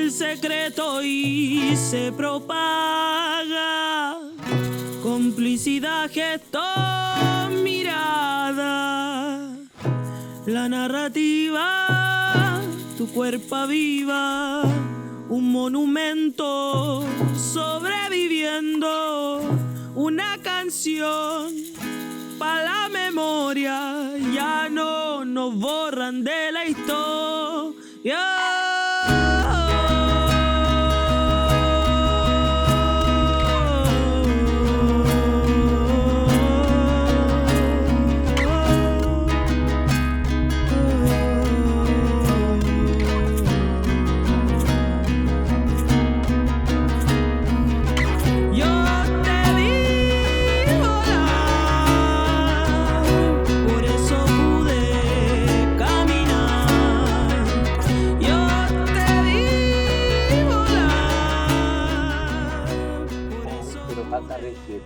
el secreto y se propaga. Complicidad, gesto, mirada. La narrativa, tu cuerpo viva. Un monumento sobreviviendo. Una canción para la memoria. Ya no nos borran de la historia.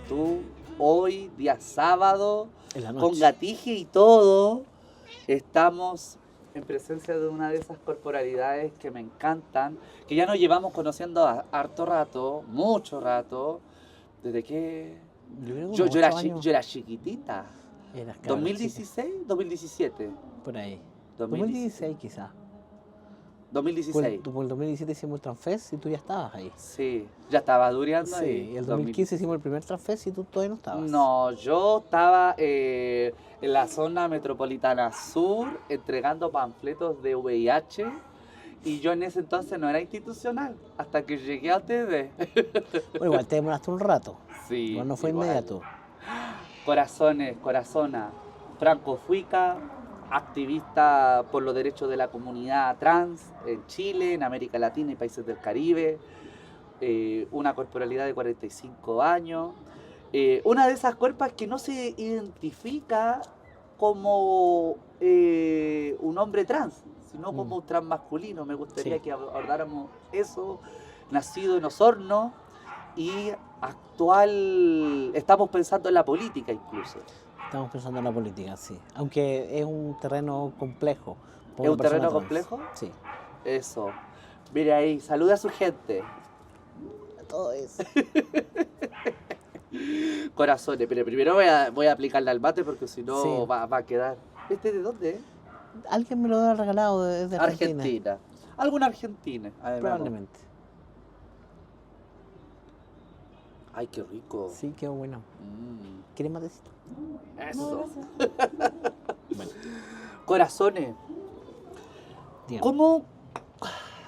Tú hoy, día sábado, con gatije y todo, estamos en presencia de una de esas corporalidades que me encantan, que ya nos llevamos conociendo harto rato, mucho rato, desde que yo era chiquitita. 2016, 2017. Por ahí. 2016 quizás. 2016. Por el 2017 hicimos el Transfest y tú ya estabas ahí. Sí, ya estaba dureando ahí. Sí, el 2015 hicimos el primer Transfest y tú todavía no estabas. No, yo estaba en la zona metropolitana sur entregando panfletos de VIH y yo en ese entonces no era institucional hasta que llegué a ustedes. Bueno, igual te demoraste un rato. Sí. Igual no fue igual. Inmediato. Corazones, corazona, Franco Fuica, activista por los derechos de la comunidad trans en Chile, en América Latina y países del Caribe, una corporalidad de 45 años, una de esas cuerpas que no se identifica como un hombre trans, sino como un transmasculino. Me gustaría que abordáramos eso, nacido en Osorno y actual, estamos pensando en la política incluso. Estamos pensando en la política, sí. Aunque es un terreno complejo. ¿Es un terreno complejo? Sí. Eso. Mire ahí, saluda a su gente. Todo eso. Corazones, pero primero voy a aplicarle al mate porque si no Sí. va a quedar. ¿Este de dónde es? Alguien me lo ha regalado desde Argentina. Argentina. ¿Alguna argentina? Además. Probablemente. Ay, qué rico. Sí, qué bueno. ¿Quieres matecito? Eso. Bueno. Corazones. Dígame. ¿Cómo?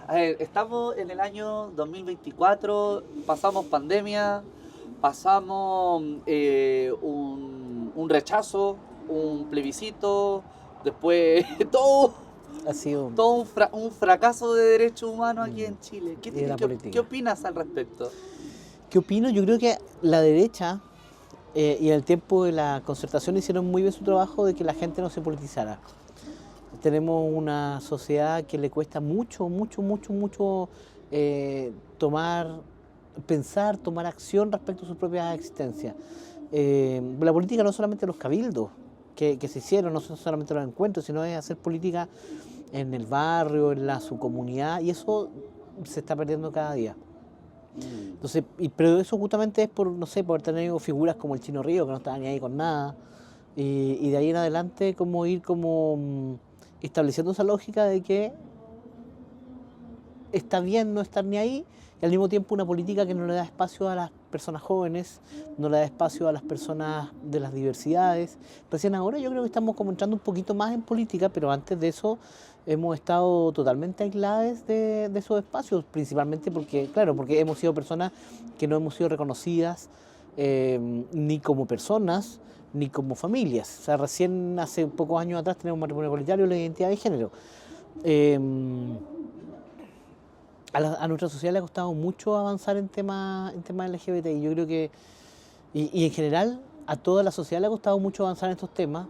A ver, estamos en el año 2024, pasamos pandemia, pasamos un rechazo, un plebiscito, después todo Ha sido un fracaso de derechos humanos aquí en Chile. ¿Qué opinas al respecto? ¿Qué opino? Yo creo que la derecha y en el tiempo de la concertación hicieron muy bien su trabajo de que la gente no se politizara. Tenemos una sociedad que le cuesta mucho pensar, tomar acción respecto a su propia existencia. La política no es solamente los cabildos que se hicieron, no son solamente los encuentros, sino es hacer política en el barrio, en su comunidad, y eso se está perdiendo cada día. Entonces, pero eso justamente es por, no sé, por haber tenido figuras como el Chino Río, que no estaban ni ahí con nada, y de ahí en adelante como ir estableciendo esa lógica de que está bien no estar ni ahí, y al mismo tiempo una política que no le da espacio a las personas jóvenes, no le da espacio a las personas de las diversidades. Recién ahora yo creo que estamos como entrando un poquito más en política, pero antes de eso hemos estado totalmente aisladas de esos espacios, principalmente porque hemos sido personas que no hemos sido reconocidas ni como personas, ni como familias. O sea, recién hace pocos años atrás tenemos un matrimonio igualitario y la identidad de género. A nuestra sociedad le ha costado mucho avanzar en temas LGBT, y yo creo que, y en general, a toda la sociedad le ha costado mucho avanzar en estos temas.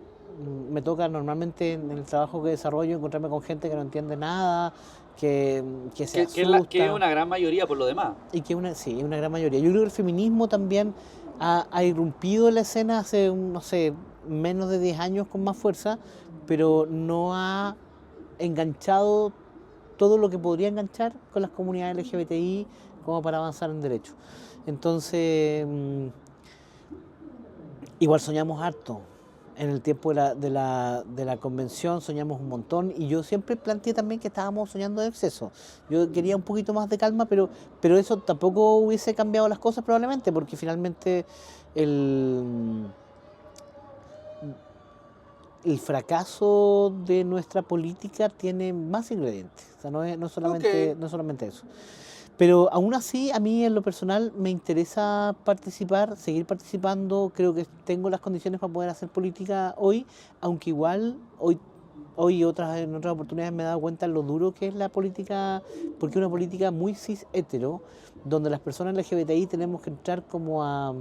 Me toca normalmente en el trabajo que desarrollo encontrarme con gente que no entiende nada, que se asusta. Que es una gran mayoría por lo demás. Y que sí, es una gran mayoría. Yo creo que el feminismo también ha irrumpido en la escena hace, no sé, menos de 10 años con más fuerza, pero no ha enganchado todo lo que podría enganchar con las comunidades LGBTI como para avanzar en derechos. Entonces, igual soñamos harto. En el tiempo de la convención soñamos un montón y yo siempre planteé también que estábamos soñando de exceso. Yo quería un poquito más de calma, pero eso tampoco hubiese cambiado las cosas probablemente, porque finalmente el fracaso de nuestra política tiene más ingredientes. O sea, no es solamente eso. Pero aún así, a mí en lo personal me interesa participar, seguir participando. Creo que tengo las condiciones para poder hacer política hoy, aunque igual hoy y en otras oportunidades me he dado cuenta de lo duro que es la política, porque es una política muy cis-hetero, donde las personas LGBTI tenemos que entrar como a...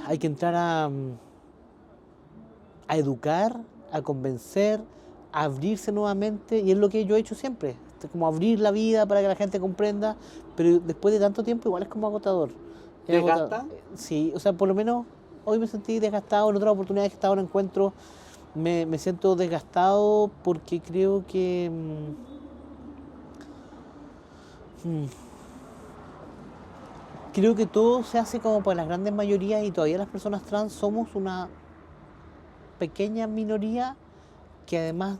Hay que entrar a educar, a convencer, a abrirse nuevamente, y es lo que yo he hecho siempre. Como abrir la vida para que la gente comprenda, pero después de tanto tiempo igual es como agotador. ¿Desgasta? Sí, o sea, por lo menos hoy me sentí desgastado, en otras oportunidades que he estado en encuentros me siento desgastado porque creo que creo que todo se hace como para las grandes mayorías y todavía las personas trans somos una pequeña minoría que además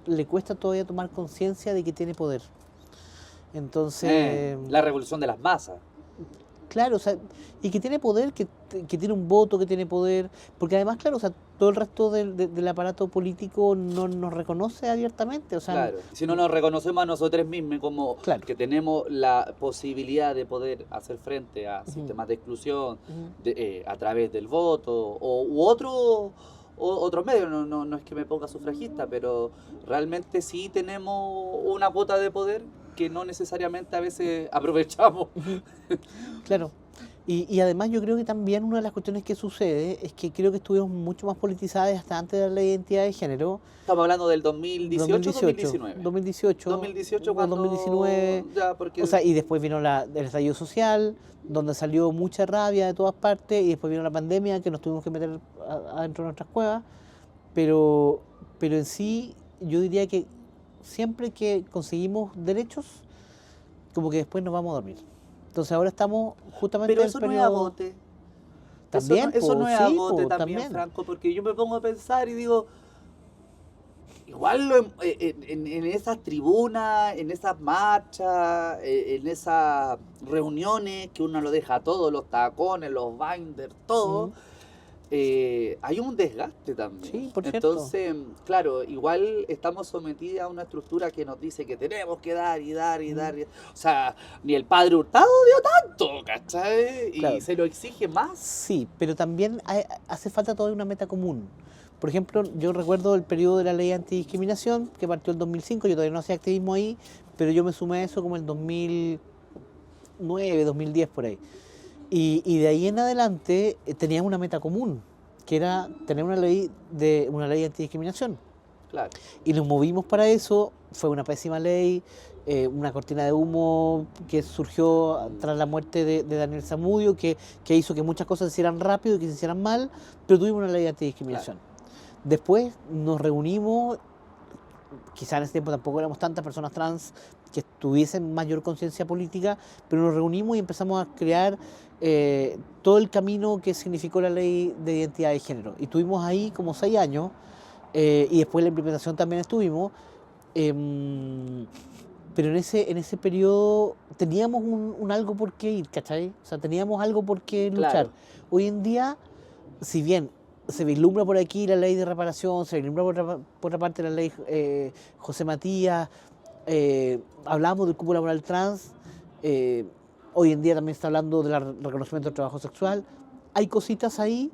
le cuesta todavía tomar conciencia de que tiene poder. Entonces... la revolución de las masas. Claro, o sea, y que tiene poder, que tiene un voto, que tiene poder, porque además, claro, o sea, todo el resto del aparato político no nos reconoce abiertamente, o sea... Claro, si no nos reconocemos a nosotros mismos como claro, que tenemos la posibilidad de poder hacer frente a sistemas de exclusión a través del voto u otros medios, no es que me ponga sufragista, pero realmente sí tenemos una cuota de poder que no necesariamente a veces aprovechamos. Claro. Y además yo creo que también una de las cuestiones que sucede es que creo que estuvimos mucho más politizadas hasta antes de la ley de identidad de género. Estamos hablando del 2018 o 2019. 2018 cuando... 2019. Ya, porque... O sea, y después vino el estallido social, donde salió mucha rabia de todas partes, y después vino la pandemia, que nos tuvimos que meter adentro de nuestras cuevas. Pero en sí, yo diría que siempre que conseguimos derechos, como que después nos vamos a dormir. Entonces ahora estamos justamente pero eso no es agote. También, eso no es agote sí, también, Franco, porque yo me pongo a pensar y digo, igual en esas tribunas, en esas marchas, en esas reuniones que uno lo deja todo, los tacones, los binders, todo, hay un desgaste también. Sí, por cierto. Entonces, claro, igual estamos sometidos a una estructura que nos dice que tenemos que dar y dar y dar. O sea, ni el padre Hurtado dio tanto, ¿cachai? Claro. Y se lo exige más. Sí, pero también hace falta todavía una meta común. Por ejemplo, yo recuerdo el periodo de la ley antidiscriminación, que partió el 2005, yo todavía no hacía activismo ahí, pero yo me sumé a eso como el 2009, 2010 por ahí. Y de ahí en adelante teníamos una meta común, que era tener una ley antidiscriminación. Claro. Y nos movimos para eso, fue una pésima ley, una cortina de humo que surgió tras la muerte de Daniel Zamudio, que hizo que muchas cosas se hicieran rápido y que se hicieran mal, pero tuvimos una ley antidiscriminación. Claro. Después nos reunimos, quizá en ese tiempo tampoco éramos tantas personas trans que tuviesen mayor conciencia política, pero nos reunimos y empezamos a crear todo el camino que significó la ley de identidad de género. Y estuvimos ahí como 6 años, y después la implementación también estuvimos, pero en ese periodo teníamos un algo por qué ir, ¿cachai? O sea, teníamos algo por qué luchar. Claro. Hoy en día, si bien se vislumbra por aquí la ley de reparación, se vislumbra por otra parte la ley José Matías, hablamos del cupo laboral trans, hoy en día también está hablando del reconocimiento del trabajo sexual. Hay cositas ahí,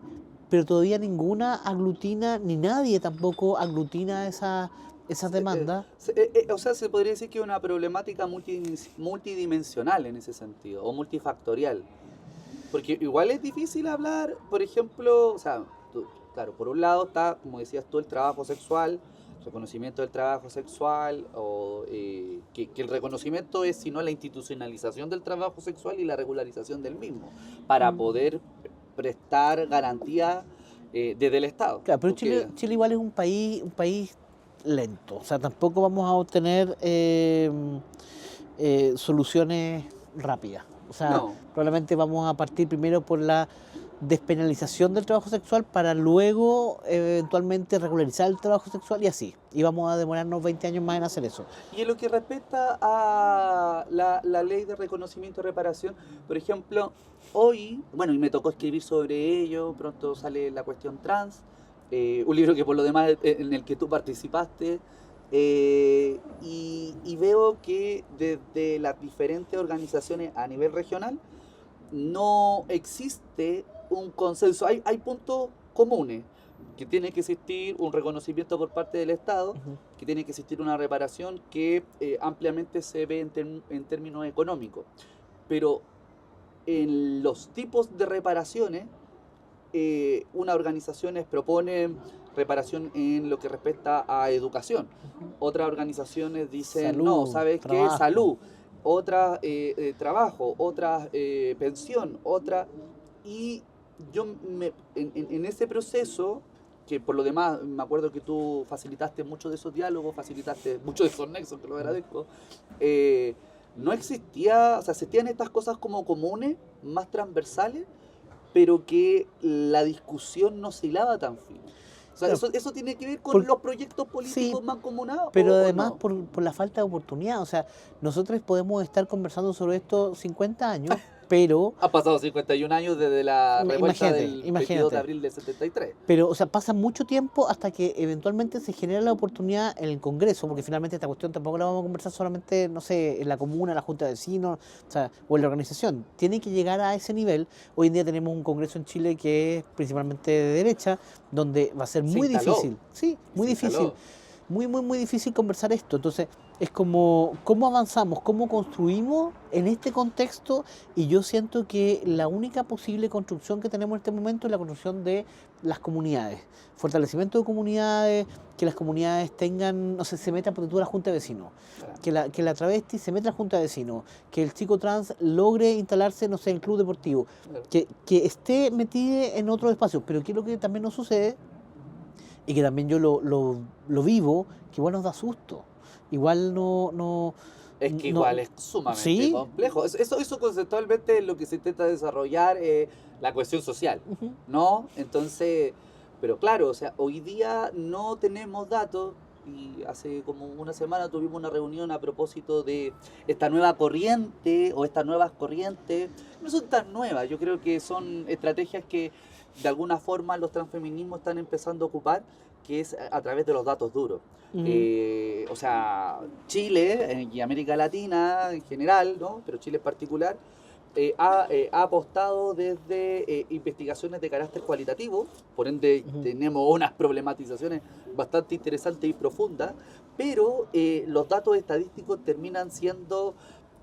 pero todavía ninguna aglutina, ni nadie tampoco aglutina esas demandas. O sea, se podría decir que es una problemática multidimensional en ese sentido, o multifactorial. Porque igual es difícil hablar, por ejemplo, o sea, claro, por un lado está, como decías tú, el trabajo sexual, reconocimiento del trabajo sexual, o que el reconocimiento es, sino la institucionalización del trabajo sexual y la regularización del mismo, para poder prestar garantía desde el Estado. Claro, pero porque... Chile igual es un país lento. O sea, tampoco vamos a obtener soluciones rápidas. O sea, No. probablemente vamos a partir primero por la despenalización del trabajo sexual para luego eventualmente regularizar el trabajo sexual y así. Y vamos a demorarnos 20 años más en hacer eso. Y en lo que respecta a la ley de reconocimiento y reparación, por ejemplo, hoy, bueno, y me tocó escribir sobre ello, pronto sale la cuestión trans, un libro que por lo demás en el que tú participaste, y veo que desde las diferentes organizaciones a nivel regional no existe un consenso. Hay puntos comunes, que tiene que existir un reconocimiento por parte del Estado, que tiene que existir una reparación que ampliamente se ve en términos económicos. Pero en los tipos de reparaciones, unas organizaciones proponen reparación en lo que respecta a educación. Otras organizaciones dicen, Salud, no, ¿sabes qué? trabajo. Salud. Otras, trabajo. Otras, pensión. Otra. Y yo en ese proceso, que por lo demás me acuerdo que tú facilitaste mucho de esos diálogos, facilitaste mucho de esos nexos, te lo agradezco, no existía, o sea, existían estas cosas como comunes, más transversales, pero que la discusión no se hilaba tan fino. O sea, Claro. eso tiene que ver con los proyectos políticos Sí, mancomunados. pero ¿o además no? por la falta de oportunidad. O sea, nosotros podemos estar conversando sobre esto 50 años, pero... Han pasado 51 años desde la revuelta Imagínate, del 22 imagínate. de abril del 73. Pero, o sea, pasa mucho tiempo hasta que eventualmente se genera la oportunidad en el Congreso, porque finalmente esta cuestión tampoco la vamos a conversar solamente, no sé, en la comuna, en la Junta de Vecinos, o sea, o en la organización. Tiene que llegar a ese nivel. Hoy en día tenemos un Congreso en Chile que es principalmente de derecha, donde va a ser muy difícil. Sí, muy difícil. Muy difícil conversar esto. Entonces, es como, ¿cómo avanzamos? ¿Cómo construimos en este contexto? Y yo siento que la única posible construcción que tenemos en este momento es la construcción de las comunidades. Fortalecimiento de comunidades, que las comunidades tengan, no sé, se meta por toda la Junta de Vecinos, que la travesti se meta a la Junta de Vecinos, que el chico trans logre instalarse, no sé, en el club deportivo, que esté metido en otros espacios. Pero que es lo que también nos sucede, y que también yo lo vivo, que igual nos da susto. Igual no Es que igual es sumamente ¿Sí? complejo. Eso conceptualmente es lo que se intenta desarrollar, la cuestión social, Ujú. ¿no? Entonces, pero claro, o sea, hoy día no tenemos datos, y hace como una semana tuvimos una reunión a propósito de esta nueva corriente o estas nuevas corrientes. No son tan nuevas, yo creo que son estrategias que de alguna forma los transfeminismos están empezando a ocupar, que es a través de los datos duros. Ujú. O sea, Chile y América Latina en general, ¿no? Pero Chile en particular, ha apostado desde investigaciones de carácter cualitativo, por ende Ujú. tenemos unas problematizaciones bastante interesantes y profundas, pero los datos estadísticos terminan siendo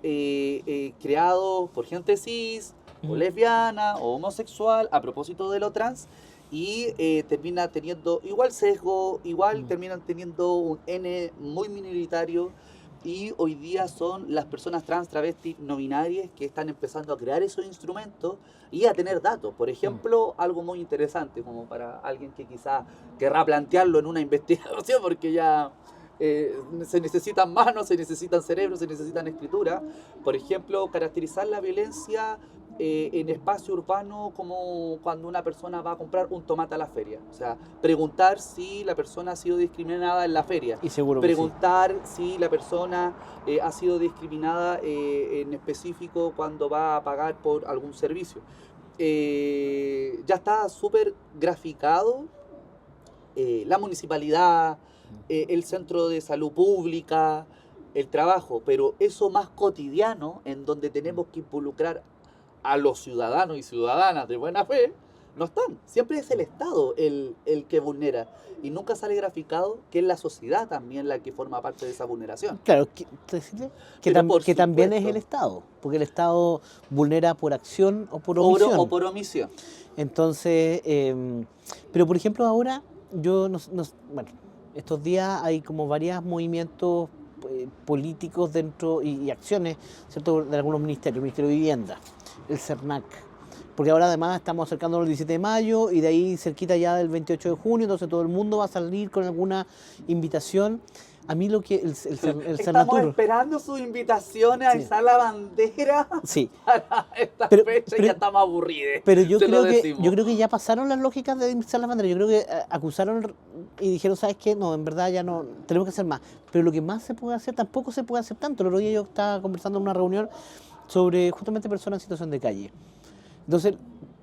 creados por gente cis, o Ujú. lesbiana, o homosexual, a propósito de lo trans, y termina teniendo igual sesgo, igual terminan teniendo un N muy minoritario, y hoy día son las personas trans, travestis, no binarias que están empezando a crear esos instrumentos y a tener datos. Por ejemplo, algo muy interesante, como para alguien que quizá querrá plantearlo en una investigación, porque ya se necesitan manos, se necesitan cerebros, se necesitan escritura. Por ejemplo, caracterizar la violencia en espacio urbano como cuando una persona va a comprar un tomate a la feria. O sea, preguntar si la persona ha sido discriminada en la feria. Y seguro que sí. Preguntar si la persona ha sido discriminada en específico cuando va a pagar por algún servicio. Ya está súper graficado la municipalidad, el centro de salud pública, el trabajo, pero eso más cotidiano, en donde tenemos que involucrar a los ciudadanos y ciudadanas de buena fe, no están. Siempre es el Estado el que vulnera, y nunca sale graficado que es la sociedad también la que forma parte de esa vulneración. Claro, Pero por que también es supuesto. el Estado, porque el Estado vulnera por acción o por O omisión. o por omisión. Entonces, pero por ejemplo ahora, bueno, estos días hay como varios movimientos políticos dentro y acciones, ¿cierto?, de algunos ministerios, el Ministerio de Vivienda, el CERNAC, porque ahora además estamos acercándonos al 17 de mayo y de ahí cerquita ya del 28 de junio, entonces todo el mundo va a salir con alguna invitación. A mí lo que el Estamos Cernatur... esperando sus invitaciones a Sí. izar la bandera Sí, para esta Pero- fecha y pero- ya estamos aburridos. pero yo te lo creo decimos. que ya pasaron las lógicas de izar la bandera. Yo creo que acusaron y dijeron, ¿sabes qué? No, en verdad ya no, tenemos que hacer más. Pero lo que más se puede hacer, tampoco se puede hacer tanto. El otro día yo estaba conversando en una reunión sobre justamente personas en situación de calle. Entonces,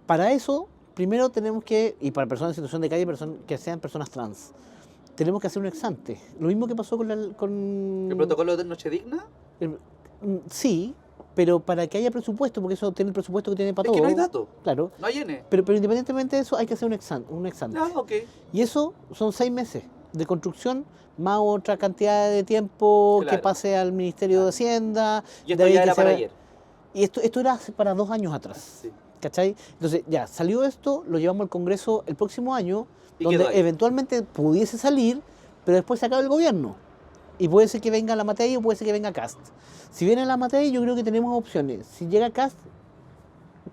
para eso, primero tenemos que, y para personas en situación de calle, que sean personas trans, tenemos que hacer un ex ante. Lo mismo que pasó con... ¿El protocolo de Noche Digna? Sí, pero para que haya presupuesto, porque eso tiene el presupuesto que tiene para Es que todo. no hay datos. Claro. No hay N. Pero independientemente de eso, hay que hacer un ex ante. Ah, ok. Y eso son 6 meses de construcción, más otra cantidad de tiempo Claro. que pase al Ministerio de Hacienda. Y de esto ahí ya que era se para va- ayer. Y esto era hace para 2 años atrás. Sí. ¿Cachai? Entonces, ya, salió esto, lo llevamos al Congreso el próximo año, Y donde quedó ahí. eventualmente pudiese salir, pero después se acaba el gobierno. Y puede ser que venga la Matei o puede ser que venga Kast. Si viene la Matei, yo creo que tenemos opciones. Si llega Kast,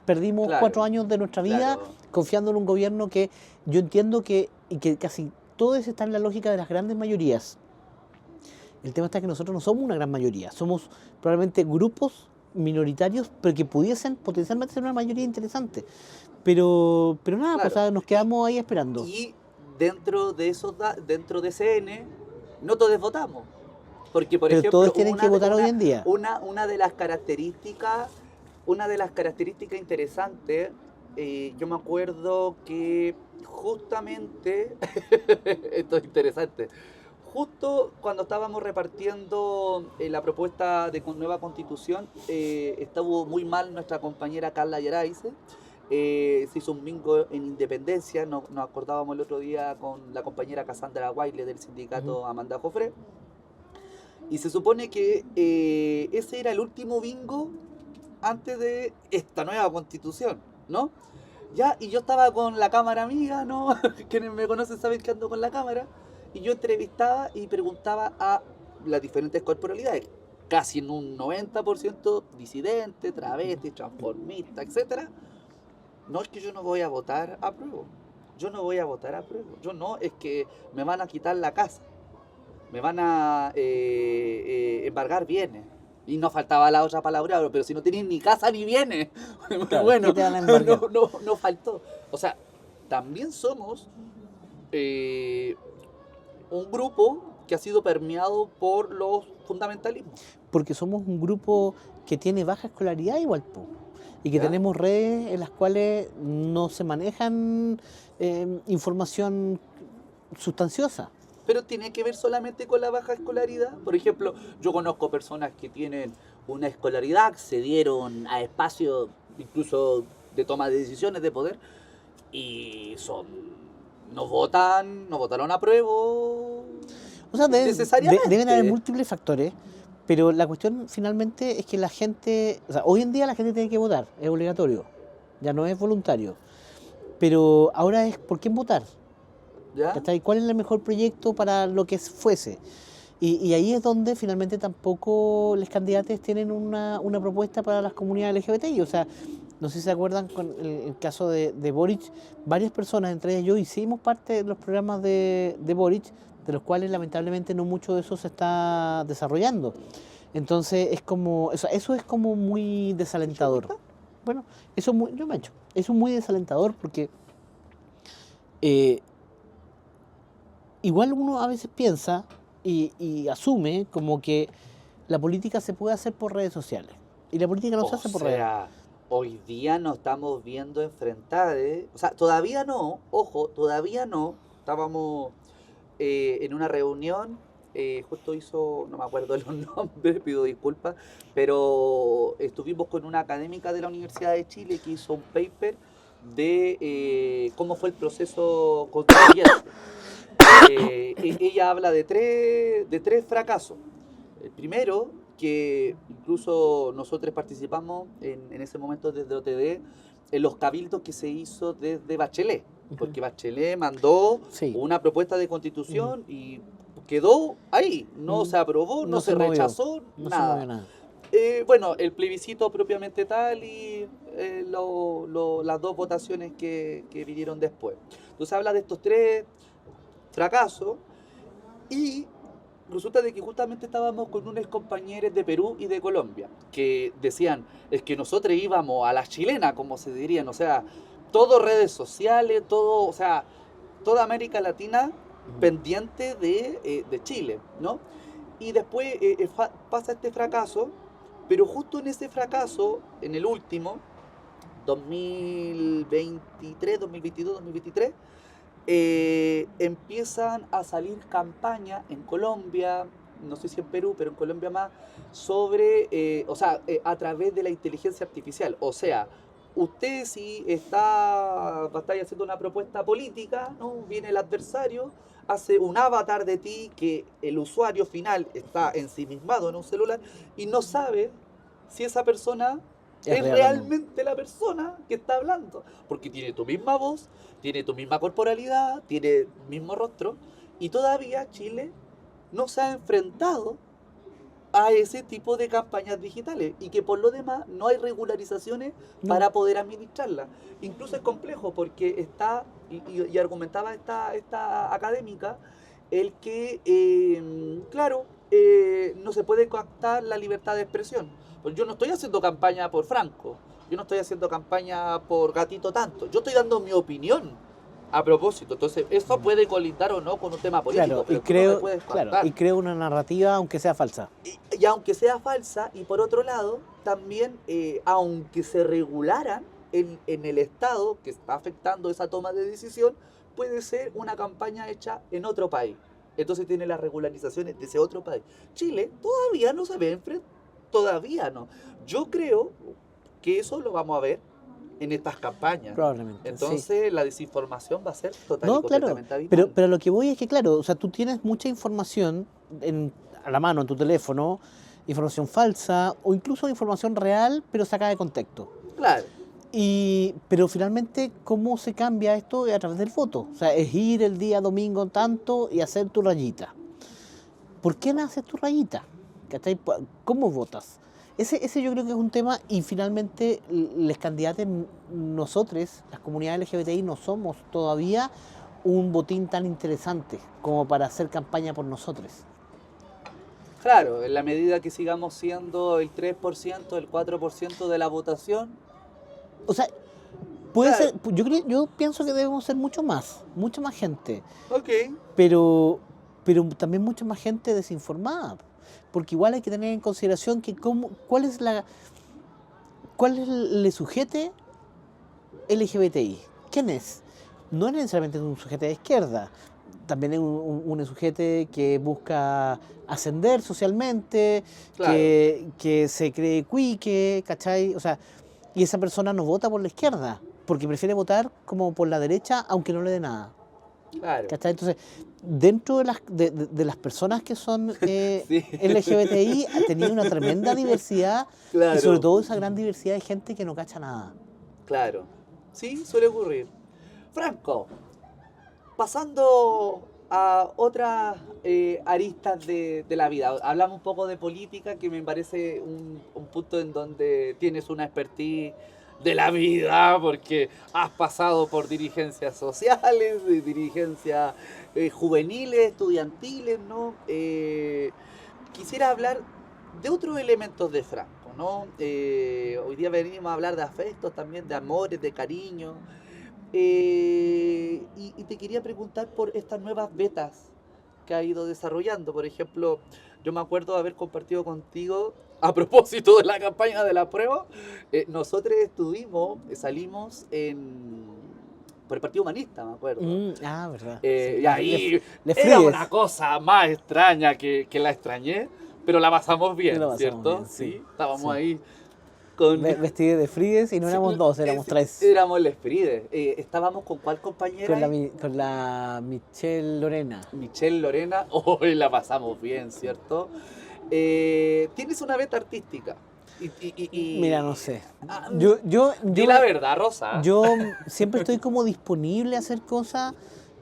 perdimos Claro. 4 años de nuestra vida Claro. confiando en un gobierno que yo entiendo que casi todo eso está en la lógica de las grandes mayorías. El tema está que nosotros no somos una gran mayoría, somos probablemente grupos minoritarios, pero que pudiesen potencialmente ser una mayoría interesante. Pero nada, Claro. pues, o sea, nos quedamos ahí esperando. Y dentro de dentro de CN, no todos votamos. Porque, por Pero ejemplo, todos tienen que votar hoy en día. Una de las características interesantes, yo me acuerdo que justamente, esto es interesante, justo cuando estábamos repartiendo la propuesta de nueva constitución, estuvo muy mal nuestra compañera Carla Yaraize. Se hizo un bingo en Independencia, nos acordábamos el otro día con la compañera Cassandra Guayle del sindicato Amanda Jofré. Y se supone que ese era el último bingo antes de esta nueva constitución, ¿no? Ya, y yo estaba con la cámara amiga, ¿no? Quienes me conocen saben que ando con la cámara. Y yo entrevistaba y preguntaba a las diferentes corporalidades, casi en un 90% disidente, travesti, transformista, etc. No, es que yo no voy a votar a prueba. Yo no voy a votar a prueba. Yo no, es que me van a quitar la casa. Me van a embargar bienes. Y no faltaba la otra palabra, pero si no tenéis ni casa ni bienes. Claro, Bueno, ¿qué te van a embargar? no faltó. O sea, también somos un grupo que ha sido permeado por los fundamentalismos. Porque somos un grupo que tiene baja escolaridad igual, po. Y que ¿Ya? tenemos redes en las cuales no se manejan información sustanciosa. Pero tiene que ver solamente con la baja escolaridad. Por ejemplo, yo conozco personas que tienen una escolaridad, accedieron a espacios incluso de toma de decisiones de poder y no votaron a prueba. O sea, Necesariamente. deben haber múltiples factores, pero la cuestión finalmente es que la gente, o sea, hoy en día la gente tiene que votar, es obligatorio, ya no es voluntario. Pero ahora es por quién votar. ¿Ya? ¿Cachai? ¿Cuál es el mejor proyecto para lo que fuese? Y ahí es donde finalmente tampoco los candidatos tienen una propuesta para las comunidades LGBTI. O sea, no sé si se acuerdan con el caso de Boric, varias personas, entre ellas yo, hicimos parte de los programas de Boric, de los cuales lamentablemente no mucho de eso se está desarrollando. Entonces es como, eso es como muy desalentador. Bueno, yo me he hecho. Eso es muy desalentador porque igual uno a veces piensa y asume como que la política se puede hacer por redes sociales. Y la política no se hace por redes. Hoy día nos estamos viendo enfrentados. O sea, todavía no, ojo, todavía no. Estábamos en una reunión, justo no me acuerdo los nombres, pido disculpas, pero estuvimos con una académica de la Universidad de Chile que hizo un paper de cómo fue el proceso constituyente. Ella habla de tres fracasos. El primero, que incluso nosotros participamos en ese momento desde OTD, en los cabildos que se hizo desde Bachelet, porque Bachelet mandó una propuesta de constitución y quedó ahí, no se aprobó, no se rechazó, nada. Bueno, el plebiscito propiamente tal y las dos votaciones que vinieron después. Entonces habla de estos tres fracasos y resulta de que justamente estábamos con unos compañeros de Perú y de Colombia que decían, es que nosotros íbamos a la chilena, como se dirían, o sea, todo redes sociales, todo, o sea, toda América Latina pendiente de Chile, ¿no? Y después pasa este fracaso, pero justo en ese fracaso, en el último, 2023, 2022, 2023, empiezan a salir campañas en Colombia, no sé si en Perú, pero en Colombia más, sobre, a través de la inteligencia artificial. O sea, usted si está haciendo una propuesta política, ¿no? Viene el adversario, hace un avatar de ti que el usuario final está ensimismado en un celular y no sabe si esa persona es realmente la persona que está hablando, porque tiene tu misma voz, tiene tu misma corporalidad, tiene el mismo rostro, y todavía Chile no se ha enfrentado a ese tipo de campañas digitales, y que por lo demás no hay regularizaciones para poder administrarlas. Incluso es complejo, porque está, y argumentaba esta académica, el que, no se puede coactar la libertad de expresión. Pues yo no estoy haciendo campaña por Franco, yo no estoy haciendo campaña por Gatito Tanto, yo estoy dando mi opinión a propósito. Entonces, eso puede colindar o no con un tema político, pero y creo una narrativa aunque sea falsa. Y aunque sea falsa, y por otro lado, también, aunque se regularan en el Estado que está afectando esa toma de decisión, puede ser una campaña hecha en otro país. Entonces tiene las regularizaciones de ese otro país. Chile todavía no se ve enfrentado. Todavía no. Yo creo que eso lo vamos a ver en estas campañas. Probablemente. Entonces, la desinformación va a ser completamente habitual. Pero lo que voy es que, claro, o sea, tú tienes mucha información a la mano en tu teléfono, información falsa o incluso información real, pero sacada de contexto. Claro. Pero finalmente, ¿cómo se cambia esto? A través del voto. O sea, es ir el día domingo tanto y hacer tu rayita. ¿Por qué no haces tu rayita? ¿Cómo votas? Ese yo creo que es un tema, y finalmente los candidatos, nosotros, las comunidades LGBTI, no somos todavía un botín tan interesante como para hacer campaña por nosotros. Claro, en la medida que sigamos siendo el 3%, el 4% de la votación. O sea, puede ser, yo pienso que debemos ser mucha más gente. Ok. Pero también mucha más gente desinformada. Porque igual hay que tener en consideración que cuál es el sujete LGBTI. ¿Quién es? No es necesariamente un sujeto de izquierda, también es un sujeto que busca ascender socialmente, claro, que se cree cuique, ¿cachai? O sea, y esa persona no vota por la izquierda, porque prefiere votar como por la derecha, aunque no le dé nada. Claro. ¿Cachai? Entonces, dentro de las personas que son sí, LGBTI, ha tenido una tremenda diversidad, claro, y sobre todo esa gran diversidad de gente que no cacha nada. Claro, sí, suele ocurrir. Franco, pasando a otras aristas de la vida, hablamos un poco de política, que me parece un punto en donde tienes una expertise de la vida, porque has pasado por dirigencias sociales, dirigencias juveniles, estudiantiles, ¿no? Quisiera hablar de otros elementos de Franco, ¿no? Hoy día venimos a hablar de afectos, también de amores, de cariño, y te quería preguntar por estas nuevas vetas que ha ido desarrollando. Por ejemplo, yo me acuerdo de haber compartido contigo, a propósito de la campaña de la prueba, nosotros salimos por el Partido Humanista, me acuerdo. Verdad. Sí, y ahí era una cosa más extraña que la extrañé, pero la pasamos bien, ¿cierto? Bien, sí. Estábamos ahí vestidos de Frides, y no éramos dos, éramos tres. Éramos les Frides. ¿Estábamos con cuál compañera? Con la Michelle Lorena. Michelle Lorena, hoy la pasamos bien, ¿cierto? Tienes una beta artística. Mira, no sé. Di la verdad, Rosa. Yo siempre estoy como disponible a hacer cosas,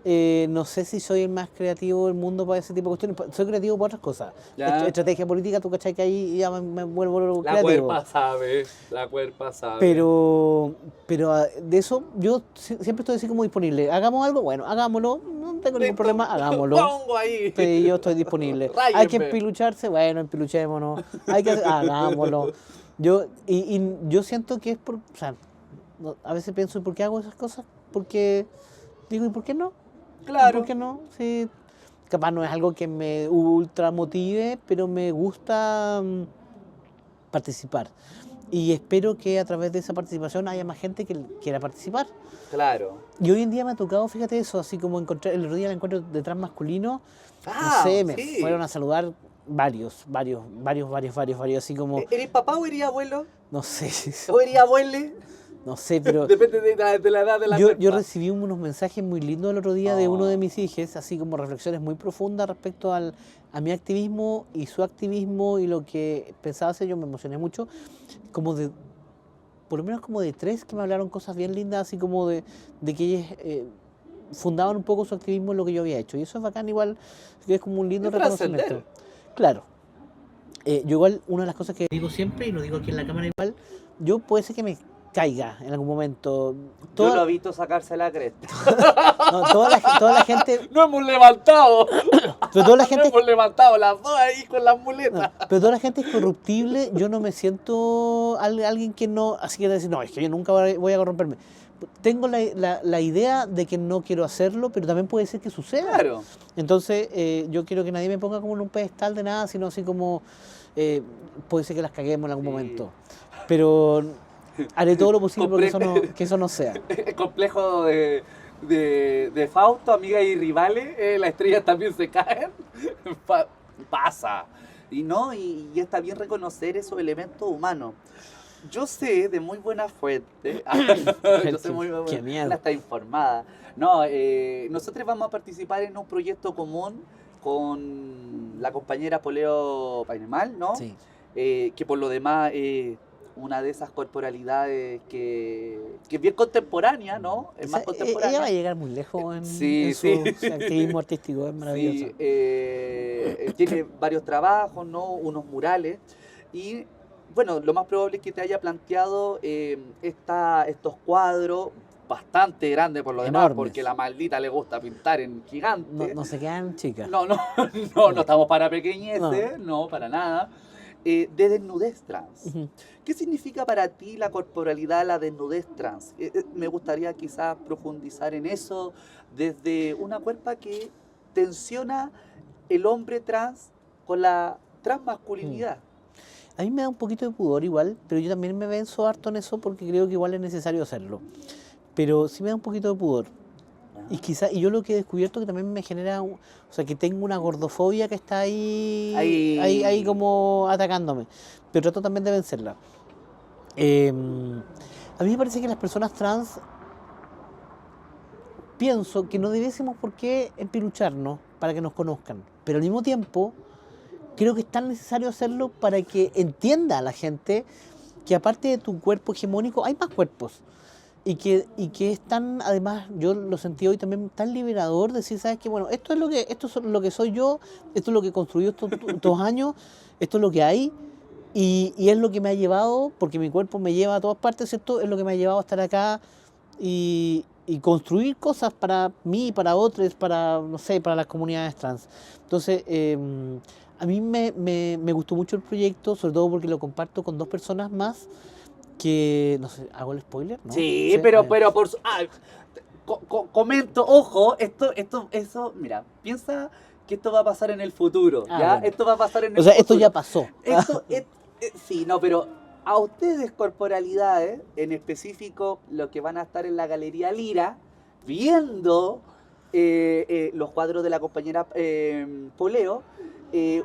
No sé si soy el más creativo del mundo para ese tipo de cuestiones. Soy creativo para otras cosas. Ya. Estrategia política, tú cachai que ahí ya me vuelvo La creativo. cuerpa sabe. Pero de eso yo siempre estoy así como disponible. ¿Hagamos algo? Bueno, hagámoslo. No tengo ningún problema, hagámoslo. Pongo ahí. Sí, yo estoy disponible. Ráyenme. Hay que empilucharse, bueno, empiluchémonos. Hay que hagámoslo. Y yo siento que es por... O sea, a veces pienso, ¿y por qué hago esas cosas? Porque digo, ¿y por qué no? Claro. ¿Por qué no? Sí, capaz no es algo que me ultra motive, pero me gusta participar. Y espero que a través de esa participación haya más gente que quiera participar. Claro. Y hoy en día me ha tocado, fíjate eso, así como encontrar, el otro día el encuentro de transmasculino, Ah, no sé, me sí. fueron a saludar varios, así como, ¿Eres papá o eres abuelo? no sé, ¿O eres abuele? no sé, pero... Depende de la edad de la Yo cuerpa. recibí unos mensajes muy lindos el otro día de uno de mis hijos, así como reflexiones muy profundas respecto a mi activismo y su activismo y lo que pensaba hacer. Yo me emocioné mucho, como de, por lo menos como de 3 que me hablaron cosas bien lindas, así como de que ellos fundaban un poco su activismo en lo que yo había hecho. Y eso es bacán igual, que es como un lindo Es reconocimiento. trascender. Claro. Yo igual, una de las cosas que digo siempre, y lo digo aquí en la cámara igual, yo puede ser que me caiga en algún momento. Yo lo he visto sacarse la cresta. No, toda la gente, ¡No hemos levantado! pero toda la ¡No gente, hemos levantado las dos ahí con las muletas! pero toda la gente es corruptible. Yo no me siento alguien que no, así que decir, no, es que yo nunca voy a corromperme. Tengo la idea de que no quiero hacerlo, pero también puede ser que suceda. Claro. Entonces, yo quiero que nadie me ponga como en un pedestal de nada, sino así como, puede ser que las caguemos en algún Sí. momento. Pero haré todo lo posible porque que eso no sea. El complejo de Fausto, amigas y rivales, las estrellas también se caen. Pasa. Y está bien reconocer esos elementos humanos. Yo sé de muy buena fuente, yo sé muy buena Qué fuente, miedo. está informada. No, nosotros vamos a participar en un proyecto común con la compañera Poleo Painemal, ¿no? Sí. Que por lo demás una de esas corporalidades que es bien contemporánea, ¿no? Es más contemporánea. Ella va a llegar muy lejos en Sí, su sí. activismo artístico, es maravilloso. Sí, tiene varios trabajos, ¿no? Unos murales. Y bueno, lo más probable es que te haya planteado estos cuadros bastante grandes por lo demás, Enormes. porque la maldita le gusta pintar en gigante. No se quedan chicas. No estamos para pequeñeces, no, para nada. De desnudez trans. Ujú. ¿Qué significa para ti la corporalidad, la desnudez trans? Me gustaría quizás profundizar en eso desde una cuerpa que tensiona el hombre trans con la transmasculinidad. A mí me da un poquito de pudor igual, pero yo también me venzo harto en eso porque creo que igual es necesario hacerlo. Pero sí me da un poquito de pudor. Y yo lo que he descubierto que también me genera, o sea, que tengo una gordofobia que está ahí como atacándome. Pero trato también de vencerla. A mí me parece que las personas trans, pienso que no debiésemos por qué empilucharnos para que nos conozcan. Pero al mismo tiempo, creo que es tan necesario hacerlo para que entienda a la gente que aparte de tu cuerpo hegemónico, hay más cuerpos. Y que es tan, además, yo lo sentí hoy también tan liberador decir, ¿sabes qué? Bueno, esto es lo que soy yo, esto es lo que construí estos años, esto es lo que hay, y es lo que me ha llevado, porque mi cuerpo me lleva a todas partes, ¿cierto? Es lo que me ha llevado a estar acá y construir cosas para mí, para otros, para, no sé, para las comunidades trans. Entonces, a mí me gustó mucho el proyecto, sobre todo porque lo comparto con 2 personas más, que, no sé, ¿hago el spoiler? ¿No? Sí, pero por comento, ojo, eso, mira, piensa que esto va a pasar en el futuro, ¿ya? Bueno. Esto va a pasar en el O sea, futuro. esto ya pasó. Sí, no, pero a ustedes, corporalidades, en específico, los que van a estar en la Galería Lira, viendo los cuadros de la compañera Poleo,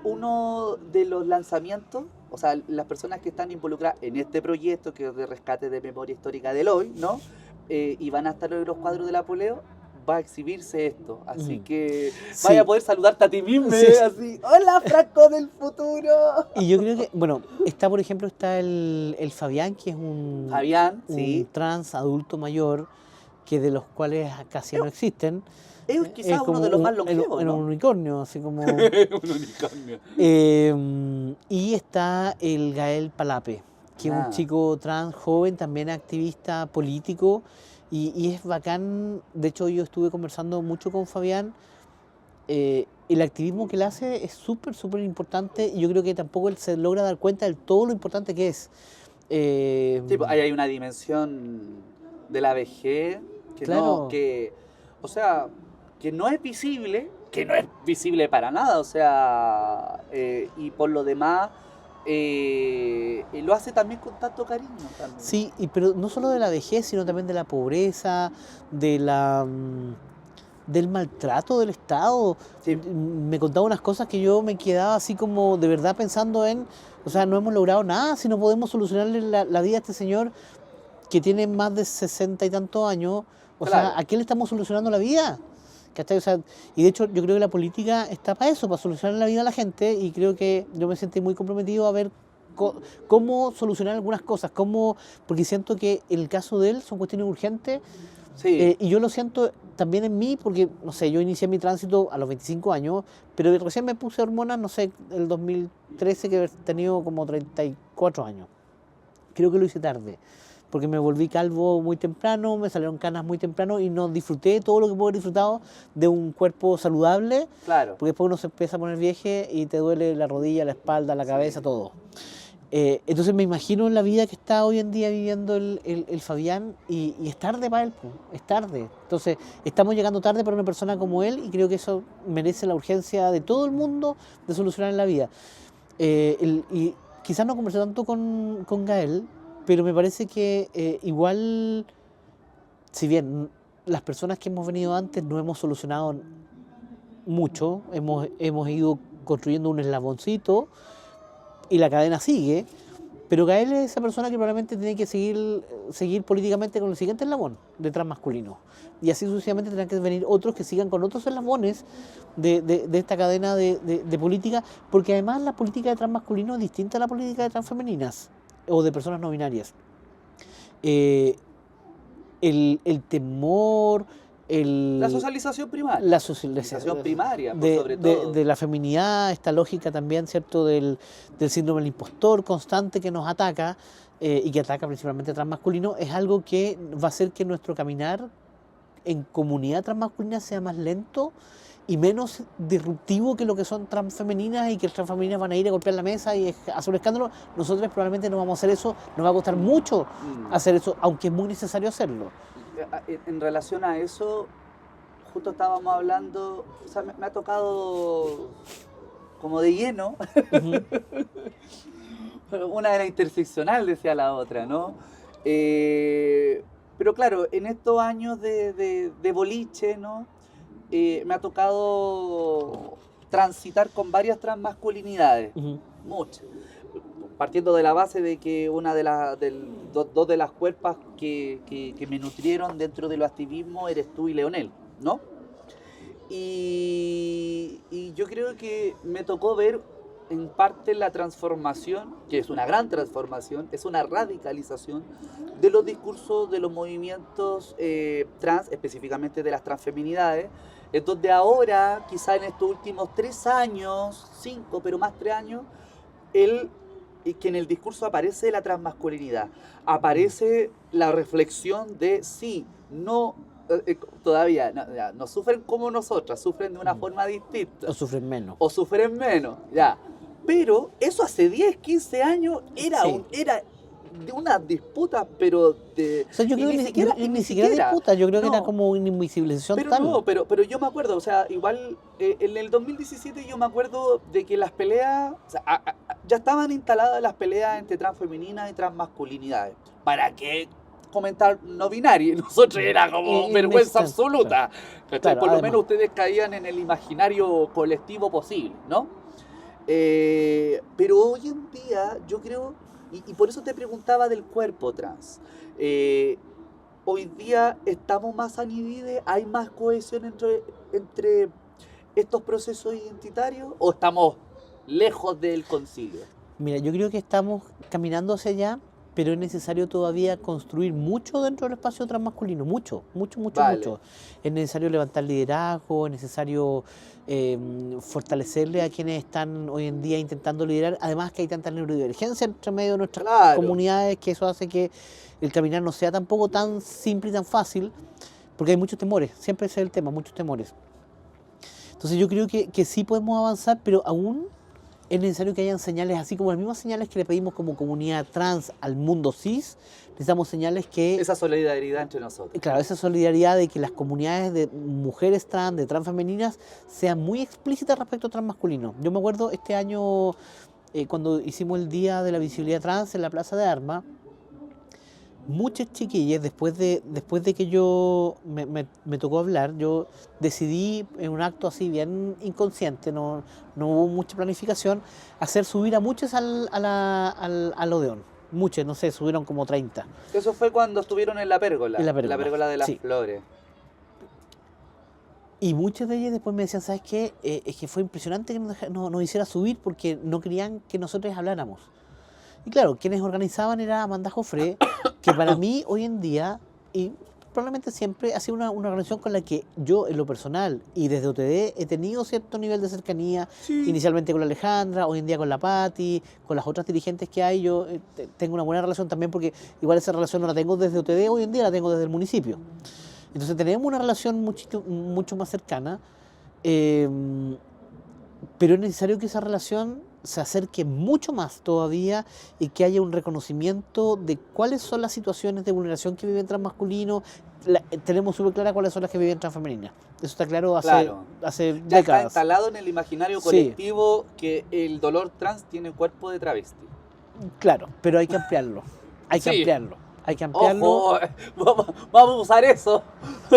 uno de los lanzamientos, o sea, las personas que están involucradas en este proyecto, que es de rescate de memoria histórica del hoy, ¿no? Y van a estar en los cuadros de la Poleo, va a exhibirse esto. Así que Sí. vaya a poder saludarte a ti mismo, Sí. así, ¡hola, Franco del futuro! Y yo creo que, bueno, por ejemplo, está el Fabián, que es Fabián, un sí. trans adulto mayor, que de los cuales casi no existen. Es quizás uno de los más longevos, un ¿no? unicornio, así como... Un unicornio. Y está el Gael Palape, que es un chico trans joven, también activista político, y es bacán. De hecho, yo estuve conversando mucho con Fabián. El activismo que él hace es súper, súper importante, y yo creo que tampoco él se logra dar cuenta de todo lo importante que es. Sí, pues, ahí hay una dimensión de la vejez que Claro. o sea, que no es visible para nada, o sea, y por lo demás lo hace también con tanto cariño también. Sí, pero no solo de la vejez, sino también de la pobreza, del maltrato del Estado. Sí. Me contaba unas cosas que yo me quedaba así como de verdad pensando o sea, no hemos logrado nada si no podemos solucionarle la vida a este señor que tiene más de 60 y tantos años. O Claro. sea, ¿a qué le estamos solucionando la vida? ¿Cachai? O sea, y de hecho yo creo que la política está para eso, para solucionar la vida a la gente, y creo que yo me sentí muy comprometido a ver cómo solucionar algunas cosas, porque siento que el caso de él son cuestiones urgentes. Sí. Y yo lo siento también en mí, porque, no sé, yo inicié mi tránsito a los 25 años, pero recién me puse hormonas, no sé, el 2013, que he tenido como 34 años. Creo que lo hice tarde, porque me volví calvo muy temprano, me salieron canas muy temprano y no disfruté todo lo que puedo haber disfrutado de un cuerpo saludable, Claro. porque después uno se empieza a poner vieje y te duele la rodilla, la espalda, la cabeza, todo. Entonces me imagino en la vida que está hoy en día viviendo el Fabián, y es tarde para él, po, es tarde. Entonces estamos llegando tarde para una persona como él, y creo que eso merece la urgencia de todo el mundo de solucionar en la vida. Y quizás no conversé tanto con Gael, pero me parece que igual, si bien las personas que hemos venido antes no hemos solucionado mucho, hemos ido construyendo un eslaboncito, y la cadena sigue, pero Gael es esa persona que probablemente tiene que seguir políticamente con el siguiente eslabón de transmasculino. Y así sucesivamente tendrán que venir otros que sigan con otros eslabones de esta cadena de política, porque además la política de transmasculino es distinta a la política de transfemeninas o de personas no binarias. El temor, La socialización primaria. la socialización primaria, sobre todo. de la feminidad, esta lógica también, ¿cierto?, del síndrome del impostor constante que nos ataca, y que ataca principalmente a transmasculino, es algo que va a hacer que nuestro caminar en comunidad transmasculina sea más lento y menos disruptivo que lo que son transfemeninas, y que las transfemeninas van a ir a golpear la mesa y hacer un escándalo. Nosotros probablemente no vamos a hacer eso, nos va a costar mucho hacer eso, aunque es muy necesario hacerlo. En relación a eso, justo estábamos hablando, o sea, me ha tocado como de lleno, una era interseccional, decía la otra, ¿no? Pero claro, en estos años de boliche, ¿no? Me ha tocado transitar con varias transmasculinidades, muchas. Partiendo de la base de que una de dos de las cuerpas que me nutrieron dentro de los activismos eres tú y Leonel, ¿no? Y yo creo que me tocó ver en parte la transformación, que es una gran transformación, es una radicalización de los discursos de los movimientos trans, específicamente de las transfeminidades, en donde ahora, quizá en estos últimos 3 años, 5, pero más 3 años, que en el discurso aparece la transmasculinidad, aparece la reflexión de sí, no, todavía no sufren como nosotras, sufren de una forma distinta. O sufren menos. O sufren menos, ya. Pero eso hace 10, 15 años era de una disputa, pero de... O sea, yo creo que ni siquiera disputa, yo creo que era como una invisibilización pero tal. No, pero yo me acuerdo, o sea, igual en el 2017 yo me acuerdo de que las peleas, o sea, ya estaban instaladas las peleas entre transfemeninas y transmasculinidades. ¿Para qué comentar no binario? Nosotros era como vergüenza absoluta. Claro, por lo menos ustedes caían en el imaginario colectivo posible, ¿no? Pero hoy en día yo creo, y por eso te preguntaba del cuerpo trans, hoy día estamos más anidides, hay más cohesión entre estos procesos identitarios, o estamos lejos del concilio. Mira, yo creo que estamos caminando hacia allá, pero es necesario todavía construir mucho dentro del espacio transmasculino, mucho. Vale. Es necesario levantar liderazgo, es necesario fortalecerle a quienes están hoy en día intentando liderar, además que hay tanta neurodivergencia entre medio de nuestras Claro. comunidades que eso hace que el caminar no sea tampoco tan simple y tan fácil, porque hay muchos temores, siempre ese es el tema, muchos temores. Entonces yo creo que sí podemos avanzar, pero aún es necesario que hayan señales, así como las mismas señales que le pedimos como comunidad trans al mundo cis, necesitamos señales que, Esa solidaridad entre nosotros. claro, esa solidaridad de que las comunidades de mujeres trans, de trans femeninas, sean muy explícitas respecto a trans masculino. Yo me acuerdo este año, cuando hicimos el Día de la Visibilidad Trans en la Plaza de Armas, muchas chiquillas, después de que yo me tocó hablar, yo decidí en un acto así bien inconsciente, no hubo mucha planificación, hacer subir a muchas al Odeón. Muchas, no sé, subieron como 30. Eso fue cuando estuvieron en la pérgola. En la pérgola, de las sí. flores. Y muchas de ellas después me decían, ¿sabes qué? Es que fue impresionante que nos hiciera subir porque no querían que nosotros habláramos. Y claro, quienes organizaban era Amanda Joffre, que para mí hoy en día, y probablemente siempre, ha sido una organización con la que yo en lo personal y desde OTD he tenido cierto nivel de cercanía, inicialmente con la Alejandra, hoy en día con la Patti, con las otras dirigentes que hay, yo tengo una buena relación también porque igual esa relación no la tengo desde OTD, hoy en día la tengo desde el municipio. Entonces tenemos una relación mucho más cercana, pero es necesario que esa relación se acerque mucho más todavía y que haya un reconocimiento de cuáles son las situaciones de vulneración que viven transmasculinos. Tenemos súper clara cuáles son las que viven transfemeninas. Eso está claro hace Ya está décadas. instalado en el imaginario Sí. colectivo que el dolor trans tiene cuerpo de travesti. Claro, pero hay que ampliarlo. Hay que Sí. ampliarlo. Hay que ampliarlo. Ojo, vamos a usar eso.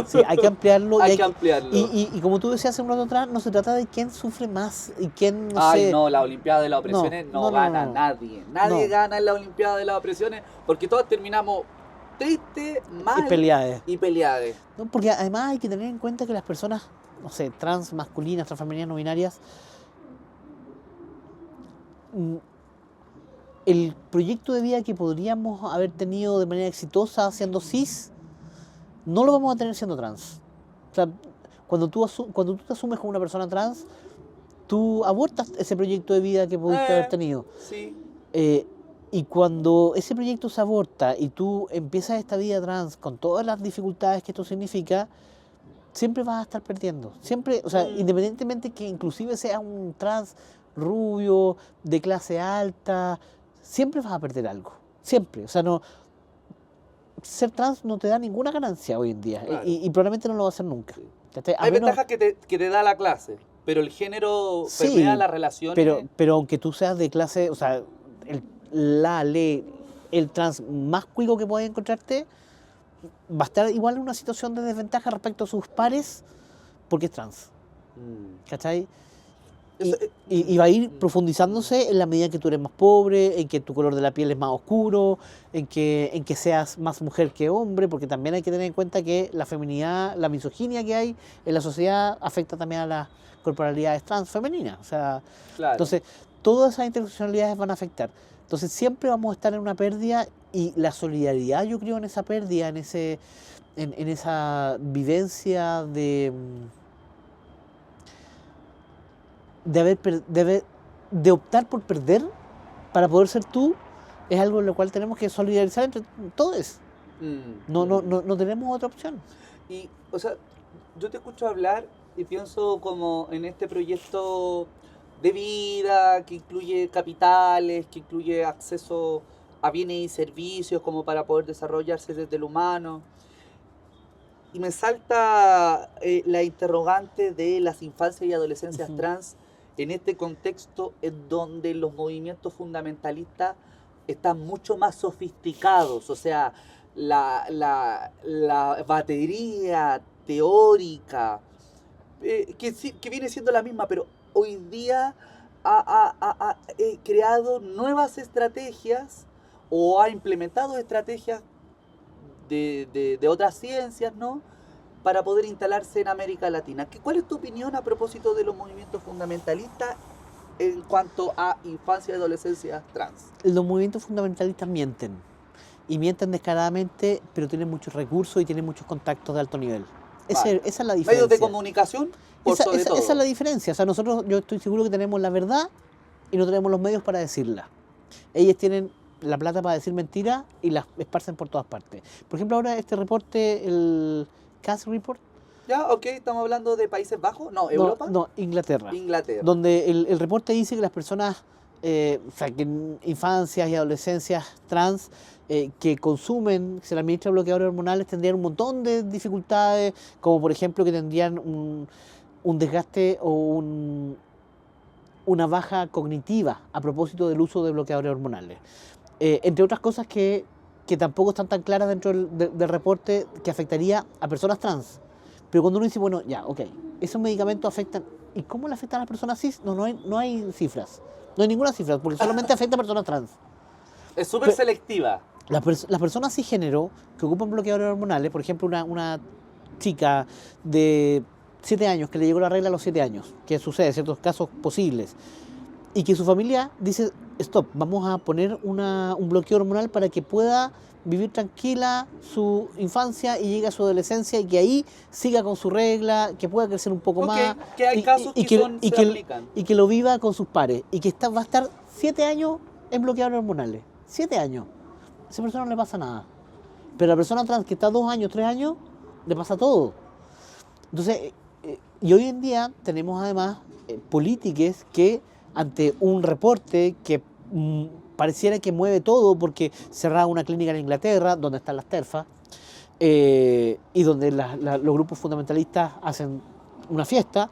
Sí, hay que ampliarlo. Hay que ampliarlo. Y como tú decías hace un rato atrás, no se trata de quién sufre más y quién, no Ay, sé. no, la Olimpiada de las Opresiones no gana nadie. Nadie No. gana en la Olimpiada de las Opresiones porque todos terminamos tristes, mal Y peleades. y peleadas. ¿No? Porque además hay que tener en cuenta que las personas, no sé, trans, masculinas, transfemeninas, no binarias, el proyecto de vida que podríamos haber tenido de manera exitosa siendo cis, no lo vamos a tener siendo trans. O sea, cuando tú te asumes como una persona trans, tú abortas ese proyecto de vida que pudiste haber tenido. Sí. Y cuando ese proyecto se aborta y tú empiezas esta vida trans con todas las dificultades que esto significa, siempre vas a estar perdiendo. Siempre, o sea, independientemente que inclusive seas un trans rubio, de clase alta, siempre vas a perder algo. Siempre. O sea, no, ser trans no te da ninguna ganancia hoy en día. Claro. Y probablemente no lo va a hacer nunca. Sí. A Hay menos- ventajas que te da la clase, pero el género Sí, permea las relaciones. pero aunque tú seas de clase, o sea, el trans más cuico que puedas encontrarte, va a estar igual en una situación de desventaja respecto a sus pares porque es trans. ¿Cachai? Y va a ir profundizándose en la medida que tú eres más pobre, en que tu color de la piel es más oscuro, en que seas más mujer que hombre, porque también hay que tener en cuenta que la feminidad, la misoginia que hay en la sociedad afecta también a las corporalidades trans femeninas. O sea, Claro. entonces, todas esas interseccionalidades van a afectar. Entonces, siempre vamos a estar en una pérdida y la solidaridad, yo creo, en esa pérdida, en esa vivencia de optar por perder para poder ser tú, es algo en lo cual tenemos que solidarizar entre todos. No tenemos otra opción. Y, o sea, yo te escucho hablar y pienso como en este proyecto de vida que incluye capitales, que incluye acceso a bienes y servicios como para poder desarrollarse desde lo humano. Y me salta la interrogante de las infancias y adolescencias trans en este contexto en donde los movimientos fundamentalistas están mucho más sofisticados, o sea, la batería teórica, que viene siendo la misma, pero hoy día ha creado nuevas estrategias o ha implementado estrategias de otras ciencias, ¿no?, para poder instalarse en América Latina. ¿Cuál es tu opinión a propósito de los movimientos fundamentalistas en cuanto a infancia y adolescencia trans? Los movimientos fundamentalistas mienten. y mienten descaradamente, pero tienen muchos recursos y tienen muchos contactos de alto nivel. Vale. Esa es la diferencia. Medios de comunicación, por sobre todo. Esa es la diferencia. O sea, nosotros, yo estoy seguro que tenemos la verdad y no tenemos los medios para decirla. Ellos tienen la plata para decir mentiras y las esparcen por todas partes. Por ejemplo, ahora este reporte, el Cass Report. Ya, ok, estamos hablando de Países Bajos, no, Europa. No, Inglaterra. Inglaterra. Donde el reporte dice que las personas, o sea, que en infancias y adolescencias trans que consumen, se les administra bloqueadores hormonales, tendrían un montón de dificultades, como por ejemplo que tendrían un desgaste o una baja cognitiva a propósito del uso de bloqueadores hormonales. Entre otras cosas que tampoco están tan claras dentro del reporte, que afectaría a personas trans. Pero cuando uno dice, bueno, ya, ok, esos medicamentos afectan, ¿y cómo le afectan a las personas cis? No hay cifras, no hay ninguna cifra, porque solamente afecta a personas trans. Es súper selectiva. Las personas cisgénero que ocupan bloqueadores hormonales, por ejemplo, una chica de 7 años que le llegó la regla a los 7 años, que sucede en ciertos casos posibles, y que su familia dice, stop, vamos a poner un bloqueo hormonal para que pueda vivir tranquila su infancia y llegue a su adolescencia y que ahí siga con su regla, que pueda crecer un poco más. Que hay casos que se aplican. Y que lo viva con sus pares. Y que va a estar 7 años en bloqueadores hormonales. 7 años. A esa persona no le pasa nada. Pero a la persona trans que está 2 años, 3 años, le pasa todo. Entonces, y hoy en día tenemos además políticos que ante un reporte que pareciera que mueve todo, porque cerraba una clínica en Inglaterra, donde están las TERFas, y donde los grupos fundamentalistas hacen una fiesta,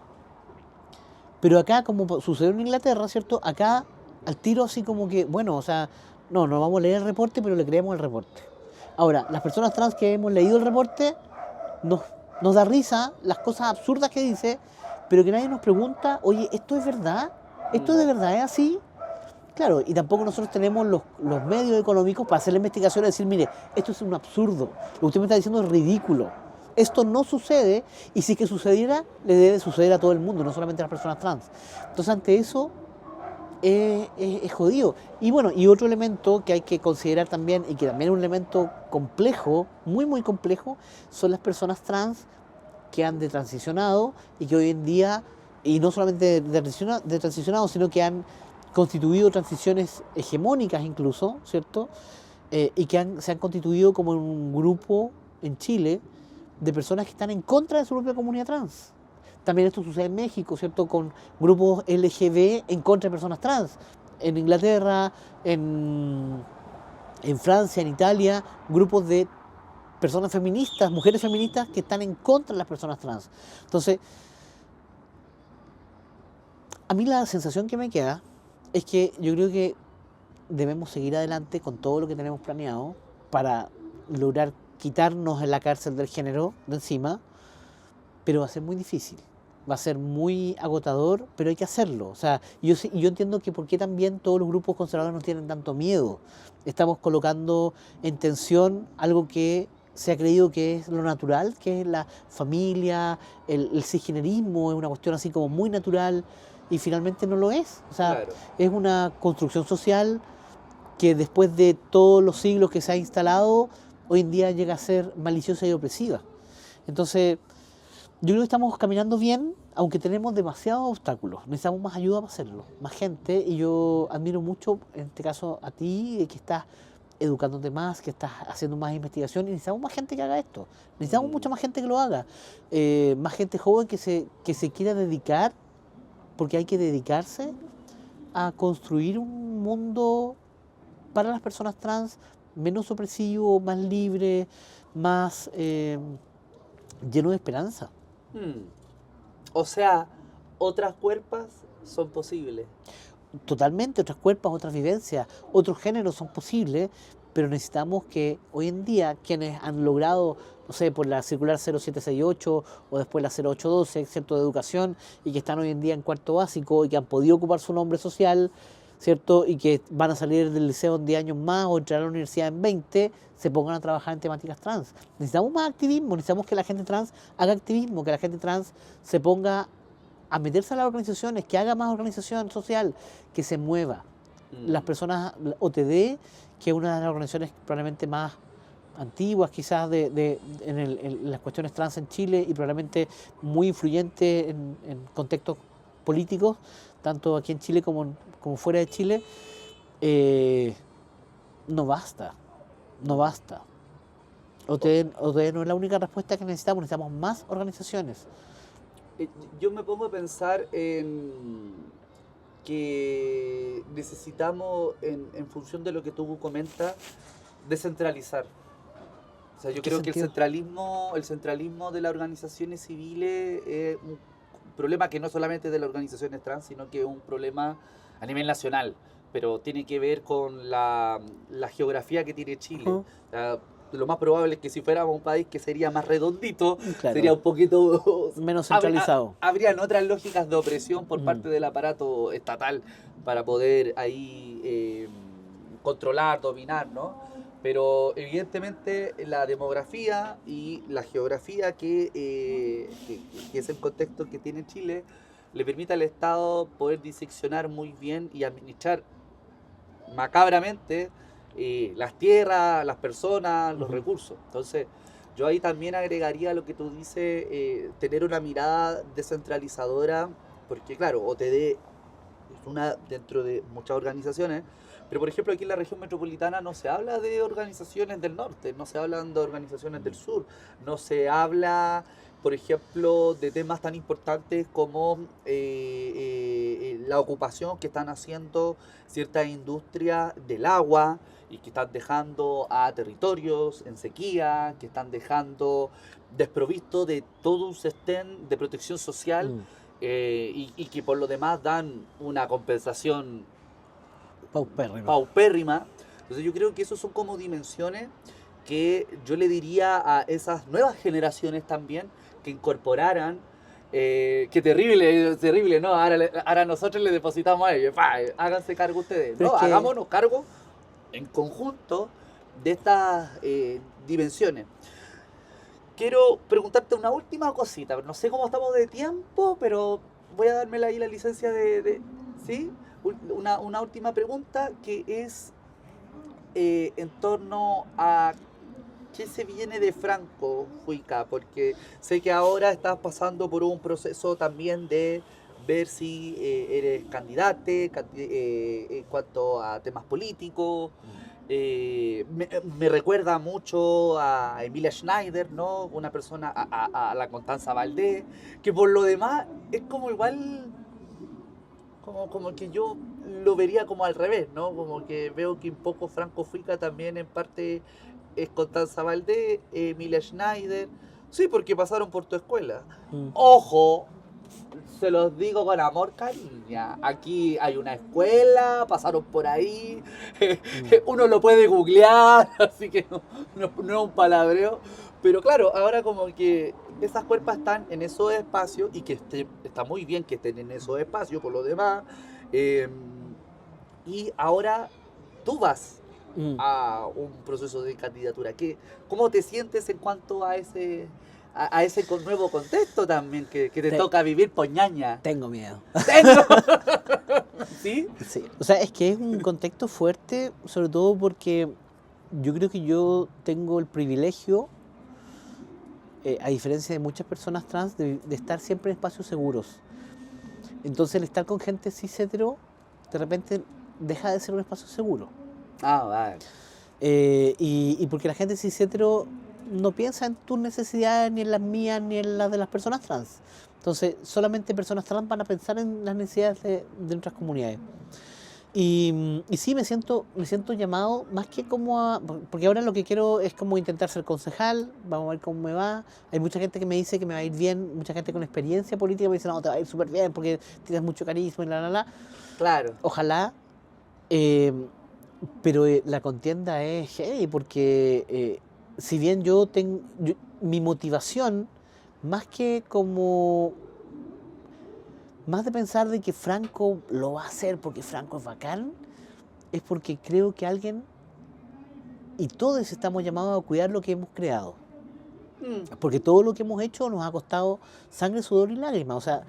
pero acá, como sucedió en Inglaterra, ¿cierto? Acá, al tiro así como que, bueno, o sea, no vamos a leer el reporte, pero le creemos el reporte. Ahora, las personas trans que hemos leído el reporte, nos da risa las cosas absurdas que dice, pero que nadie nos pregunta, oye, ¿esto es verdad? ¿Esto de verdad es así? Claro, y tampoco nosotros tenemos los medios económicos para hacer la investigación y decir, mire, esto es un absurdo, lo que usted me está diciendo es ridículo. Esto no sucede, y si es que sucediera, le debe suceder a todo el mundo, no solamente a las personas trans. Entonces, ante eso, es jodido. Y bueno, y otro elemento que hay que considerar también, y que también es un elemento complejo, muy, muy complejo, son las personas trans que han detransicionado y que hoy en día, y no solamente detransicionado, sino que han constituido transiciones hegemónicas incluso, ¿cierto? Y que se han constituido como un grupo en Chile de personas que están en contra de su propia comunidad trans. También esto sucede en México, ¿cierto? Con grupos LGB en contra de personas trans. En Inglaterra, en Francia, en Italia, grupos de personas feministas, mujeres feministas que están en contra de las personas trans. Entonces, a mí la sensación que me queda es que yo creo que debemos seguir adelante con todo lo que tenemos planeado para lograr quitarnos en la cárcel del género de encima, pero va a ser muy difícil, va a ser muy agotador, pero hay que hacerlo. O sea, yo entiendo que por qué también todos los grupos conservadores no tienen tanto miedo. Estamos colocando en tensión algo que se ha creído que es lo natural, que es la familia, el cisgenerismo, es una cuestión así como muy natural, y finalmente no lo es. O sea, claro, es una construcción social que después de todos los siglos que se ha instalado, hoy en día llega a ser maliciosa y opresiva. Entonces, yo creo que estamos caminando bien, aunque tenemos demasiados obstáculos. Necesitamos más ayuda para hacerlo, más gente, y yo admiro mucho, en este caso, a ti, que estás educándote más, que estás haciendo más investigación, y necesitamos más gente que haga esto. Necesitamos mucha más gente que lo haga. Más gente joven que se quiera dedicar, porque hay que dedicarse a construir un mundo para las personas trans menos opresivo, más libre, más lleno de esperanza. O sea, otras cuerpos son posibles. Totalmente, otras cuerpos, otras vivencias, otros géneros son posibles, pero necesitamos que hoy en día quienes han logrado, no sé, por la circular 0768 o después la 0812, ¿cierto?, de educación, y que están hoy en día en cuarto básico y que han podido ocupar su nombre social, ¿cierto?, y que van a salir del liceo en 10 años más o entrar a la universidad en 20, se pongan a trabajar en temáticas trans. Necesitamos más activismo, necesitamos que la gente trans haga activismo, que la gente trans se ponga a meterse a las organizaciones, que haga más organización social, que se mueva. las personas, OTD, que es una de las organizaciones probablemente más antiguas quizás en las cuestiones trans en Chile y probablemente muy influyente en contextos políticos, tanto aquí en Chile como fuera de Chile, no basta. OTD no es la única respuesta que necesitamos más organizaciones. Yo me pongo a pensar en que necesitamos, en función de lo que tú comentas, descentralizar. O sea, yo creo que el centralismo de las organizaciones civiles es un problema que no solamente es de las organizaciones trans, sino que es un problema a nivel nacional, pero tiene que ver con la geografía que tiene Chile. Uh-huh. O sea, lo más probable es que si fuéramos un país que sería más redondito, claro, sería un poquito menos centralizado. Habrían otras lógicas de opresión por parte del aparato estatal para poder ahí controlar, dominar, ¿no? Pero evidentemente la demografía y la geografía que es el contexto que tiene Chile le permite al Estado poder diseccionar muy bien y administrar macabramente las tierras, las personas, los recursos. Entonces, yo ahí también agregaría lo que tú dices, tener una mirada descentralizadora, porque claro, OTD es una dentro de muchas organizaciones, pero por ejemplo aquí en la región metropolitana no se habla de organizaciones del norte, no se hablan de organizaciones del sur, no se habla, por ejemplo, de temas tan importantes como la ocupación que están haciendo ciertas industrias del agua y que están dejando a territorios en sequía, que están dejando desprovisto de todo un sostén de protección social y que por lo demás dan una compensación paupérrima. Entonces yo creo que esos son como dimensiones que yo le diría a esas nuevas generaciones también que incorporaran, que terrible, ¿no? Ahora nosotros le depositamos a ellos, háganse cargo ustedes, pero ¿no? es que... Hagámonos cargo en conjunto de estas dimensiones. Quiero preguntarte una última cosita, no sé cómo estamos de tiempo, pero voy a darme ahí la licencia ¿sí? Una última pregunta que es en torno a qué se viene de Franco Fuica, porque sé que ahora estás pasando por un proceso también de ver si eres candidato en cuanto a temas políticos. Me recuerda mucho a Emilia Schneider, ¿no? Una persona, a la Constanza Valdés, que por lo demás es como igual... Como que yo lo vería como al revés, ¿no? Como que veo que un poco Franco Fuica también en parte es Constanza Valdés, Emilia Schneider. Sí, porque pasaron por tu escuela. Ojo, se los digo con amor, cariña. Aquí hay una escuela, pasaron por ahí. Uno lo puede googlear, así que no es un palabreo. Pero claro, ahora como que esas cuerpas están en esos espacios y que está muy bien que estén en esos espacios por lo demás. Y ahora tú vas a un proceso de candidatura. ¿Cómo te sientes en cuanto a ese nuevo contexto también que te toca vivir, poñaña? Tengo miedo. ¿Sí? Sí. O sea, es que es un contexto fuerte, sobre todo porque yo creo que yo tengo el privilegio, a diferencia de muchas personas trans, de estar siempre en espacios seguros. Entonces el estar con gente cis hetero de repente deja de ser un espacio seguro. Vale. Y porque la gente cis hetero no piensa en tus necesidades, ni en las mías, ni en las de las personas trans. Entonces solamente personas trans van a pensar en las necesidades de nuestras comunidades. Y sí, me siento llamado, más que como a... Porque ahora lo que quiero es como intentar ser concejal, vamos a ver cómo me va. Hay mucha gente que me dice que me va a ir bien, mucha gente con experiencia política me dice, no, te va a ir súper bien porque tienes mucho carisma y la. Claro. Ojalá, pero la contienda es heavy porque si bien mi motivación, más que como... Más de pensar de que Franco lo va a hacer porque Franco es bacán, es porque creo que alguien, y todos estamos llamados a cuidar lo que hemos creado. Porque todo lo que hemos hecho nos ha costado sangre, sudor y lágrimas. O sea,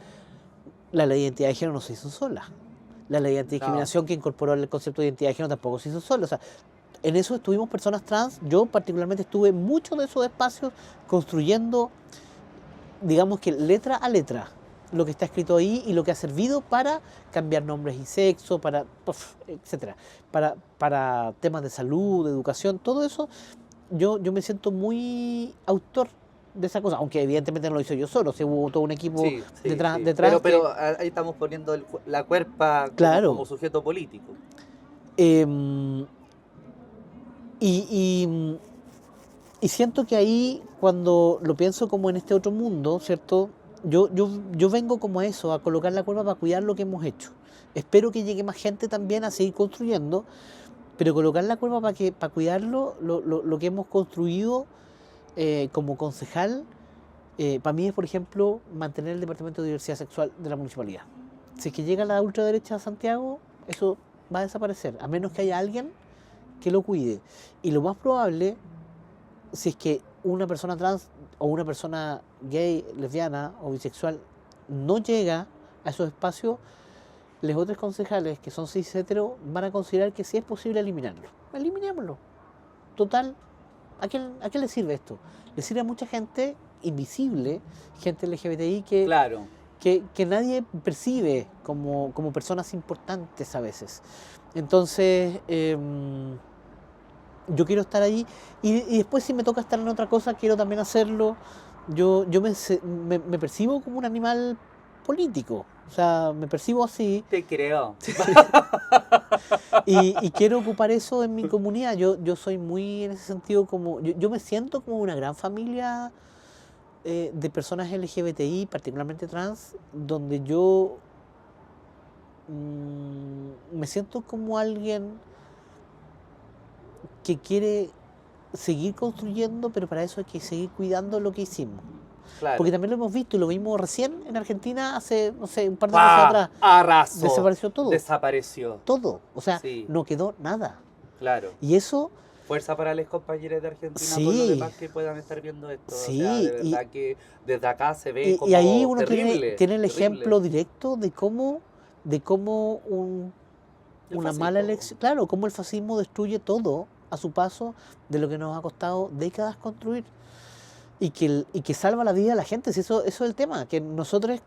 la ley de identidad de género no se hizo sola. La ley antidiscriminación que incorporó el concepto de identidad de género tampoco se hizo solo. O sea, en eso estuvimos personas trans. Yo particularmente estuve en muchos de esos espacios construyendo, digamos que letra a letra, lo que está escrito ahí y lo que ha servido para cambiar nombres y sexo, para, etcétera, para temas de salud, de educación, todo eso. Yo me siento muy autor de esa cosa, aunque evidentemente no lo hice yo solo, se hubo todo un equipo detrás. Pero ahí estamos poniendo la cuerpa Claro. como sujeto político. Y siento que ahí, cuando lo pienso como en este otro mundo, ¿cierto? Yo vengo como a eso, a colocar la cuerda para cuidar lo que hemos hecho. Espero que llegue más gente también a seguir construyendo, pero colocar la cuerda para cuidarlo, lo que hemos construido como concejal, para mí es, por ejemplo, mantener el Departamento de Diversidad Sexual de la municipalidad. Si es que llega la ultraderecha a Santiago, eso va a desaparecer, a menos que haya alguien que lo cuide. Y lo más probable, si es que una persona trans o una persona gay, lesbiana o bisexual no llega a esos espacios, los otros concejales que son cis hetero van a considerar que sí es posible eliminarlo. Eliminémoslo. Total, ¿a qué le sirve esto? Le sirve a mucha gente invisible, gente LGBTI Claro. que nadie percibe como personas importantes a veces. Entonces, yo quiero estar ahí y después, si me toca estar en otra cosa, quiero también hacerlo. Yo me percibo como un animal político, o sea, me percibo así. Te creo. Y quiero ocupar eso en mi comunidad. Yo soy muy, en ese sentido, como yo me siento como una gran familia de personas LGBTI, particularmente trans, donde yo me siento como alguien que quiere seguir construyendo, pero para eso hay que seguir cuidando lo que hicimos. Claro. Porque también lo hemos visto y lo vimos recién en Argentina hace, no sé, un par de meses atrás. Arrasó. Desapareció todo. Desapareció. Todo. O sea, Sí. no quedó nada. Claro. Y eso... Fuerza para los compañeros de Argentina Sí. por los demás que puedan estar viendo esto. Sí, O sea, de verdad que desde acá se ve como y ahí uno terrible, tiene el terrible. ejemplo directo de cómo El una fascismo. mala elección, claro, cómo el fascismo destruye todo a su paso de lo que nos ha costado décadas construir y que salva la vida de la gente. Si eso es el tema, que nosotros,